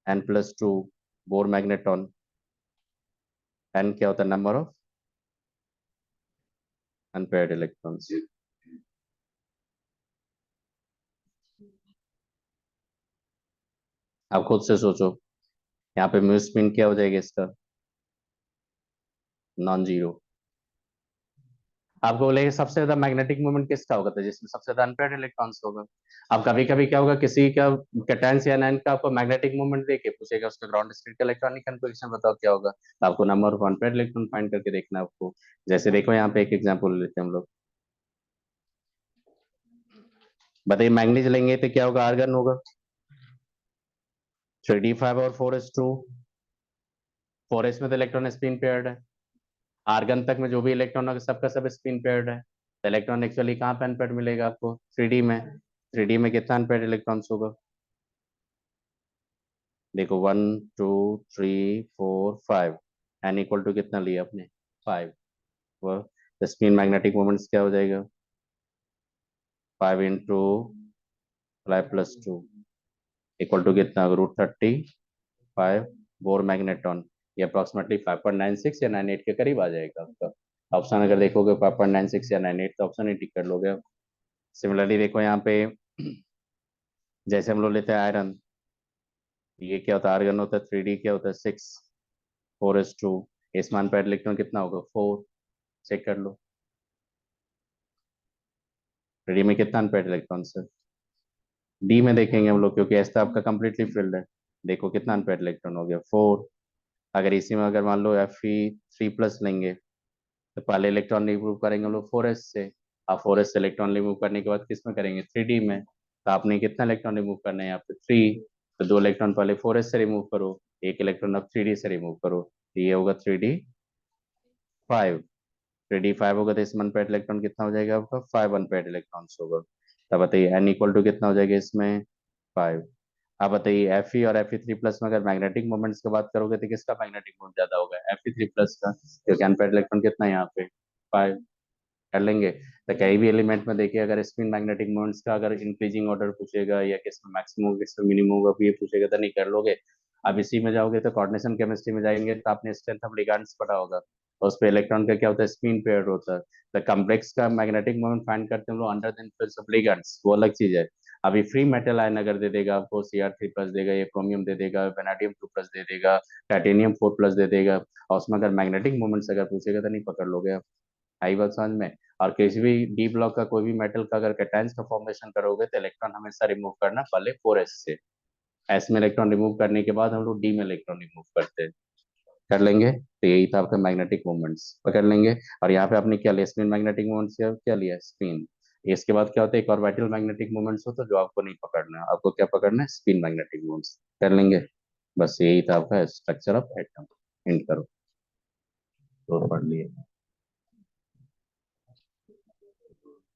n+2 बोर मैग्नेटॉन, n क्या होता है नंबर ऑफ अनपेयर्ड इलेक्ट्रॉन्स। आप खुद से सोचो यहाँ पे म्यू स्पिन क्या हो जाएगा इसका नॉन जीरो। आपको बोलेगा सबसे ज्यादा मैग्नेटिक मोमेंट किसका होगा, तो जिसमें सबसे ज्यादा अनपेयर्ड इलेक्ट्रॉन्स होगा। अब कभी कभी क्या होगा किसी का कैटायंस या एनायन का आपको मैग्नेटिक मोमेंट देके पूछेगा उसका ग्राउंड स्टेट का इलेक्ट्रॉनिक कन्फिग्रेशन बताओ क्या होगा, तो आपको number of unpaired electron find करके देखना है आपको। जैसे देखो यहाँ पे एक एग्जाम्पल लेते हैं हम लोग, बताइए मैग्नीज लेंगे तो क्या होगा आर्गन होगा 3d5 और 4s2, 4s में तो इलेक्ट्रॉन स्पिन पेयर्ड है, आर्गन तक में जो भी इलेक्ट्रॉन होगा सबका सब स्पिन पेयर्ड है। तो इलेक्ट्रॉन एक्चुअली कहाँ पे अनपेयर्ड मिलेगा आपको 3D में, 3D में कितना अनपेयर्ड इलेक्ट्रॉन्स होगा देखो 1 2 3 4 5, एन इक्वल टू कितना लिया आपने 5, वह तो स्पिन मैग्नेटिक मोमेंट्स क्या हो जाएगा 5 × 5 + 2 इक्वल टू कितना √35 बोर मैग्नेटॉन, ये अप्रोक्सीमेटली 5.96 या 98 के करीब आ जाएगा आपका। ऑप्शन अगर देखोगे 5.96 या 98 तो ऑप्शन ही टिक कर लोगे आप। सिमिलरली देखो यहाँ पे जैसे हम लोग लेते हैं आयरन, ये क्या होता है आर्गन होता है 3D क्या होता है 6 4s2, इसमें अनपेयर्ड इलेक्ट्रॉन कितना होगा 4, चेक कर लो 3D में कितना अनपेयर्ड इलेक्ट्रॉन है। डी में देखेंगे हम लोग क्योंकि ऐसा आपका कंप्लीटली फिल्ड है, देखो कितना अनपेयर्ड इलेक्ट्रॉन हो गया 4। अगर इसी में अगर मान लो Fe3+ लेंगे तो पहले इलेक्ट्रॉन रिमूव करेंगे हम लोग 4s से, और 4s से इलेक्ट्रॉन रिमूव करने के बाद किस में करेंगे 3D में। तो आपने कितना इलेक्ट्रॉन रिमूव करना है यहाँ पे 3, तो 2 इलेक्ट्रॉन पहले 4s से रिमूव करो, एक इलेक्ट्रॉन अब 3D से रिमूव करो, तो ये होगा 3D5। 3D5 होगा तो इसमें अनपेयर्ड इलेक्ट्रॉन कितना हो जाएगा आपका 5 अनपेयर्ड इलेक्ट्रॉन्स होगा। तब बताइए n इक्वल टू कितना हो जाएगा इसमें 5। अब बताइए Fe और Fe3+ में अगर मैग्नेटिक मोमेंट्स की बात करोगे तो किसका मैग्नेटिक मोमेंट ज्यादा होगा Fe3+ का, क्योंकि अनपेयर्ड इलेक्ट्रॉन कितना है यहाँ पे 5, कर लेंगे। तो कहीं भी एलिमेंट में देखिए अगर स्पिन मैग्नेटिक मोमेंट्स का अगर इंक्रीजिंग ऑर्डर पूछेगा या किसमें मैक्सिमम किसमें मिनिमम होगा ये पूछेगा तो नहीं कर लोगे। अब इसी में जाओगे तो कोऑर्डिनेशन केमिस्ट्री में जाएंगे तो आपने स्ट्रेंथ ऑफ लिगेंड्स पढ़ा होगा, और उस पे इलेक्ट्रॉन का क्या होता है स्पिन पेयर होता है। तो कॉम्प्लेक्स का मैग्नेटिक मोमेंट फाइंड करते हैं हम लोग under the influence of ligands, वो अलग चीज है। अभी फ्री मेटल आयन अगर दे देगा आपको Cr3+ देगा, या क्रोमियम दे देगा, वेनाडियम 2+ दे देगा, टाइटेनियम 4+ दे देगा, और उसमें अगर मैग्नेटिक मोमेंट्स अगर पूछेगा तो नहीं पकड़ लोगे आप। आई बात समझ में। और किसी भी डी ब्लॉक का कोई भी मेटल का अगर कैटायंस का फॉर्मेशन करोगे तो इलेक्ट्रॉन हमेशा रिमूव करना पहले 4s से, एस में इलेक्ट्रॉन रिमूव करने के बाद हम लोग डी में इलेक्ट्रॉन रिमूव करते हैं, कर लेंगे। तो यही था आपका मैग्नेटिक मोमेंट्स, पकड़ लेंगे। और यहाँ पे आपने क्या लिया, स्पिन मैग्नेटिक मोमेंट्स क्या लिया, स्पिन। इसके बाद क्या होता है, एक और वाइटल मैग्नेटिक मोमेंट्स होता है जो आपको नहीं पकड़ना है, आपको क्या पकड़ना है, स्पिन मैग्नेटिक मोमेंट्स, कर लेंगे। बस यही था आपका स्ट्रक्चर ऑफ एटम। हिंट करो, तो पढ़ लिए।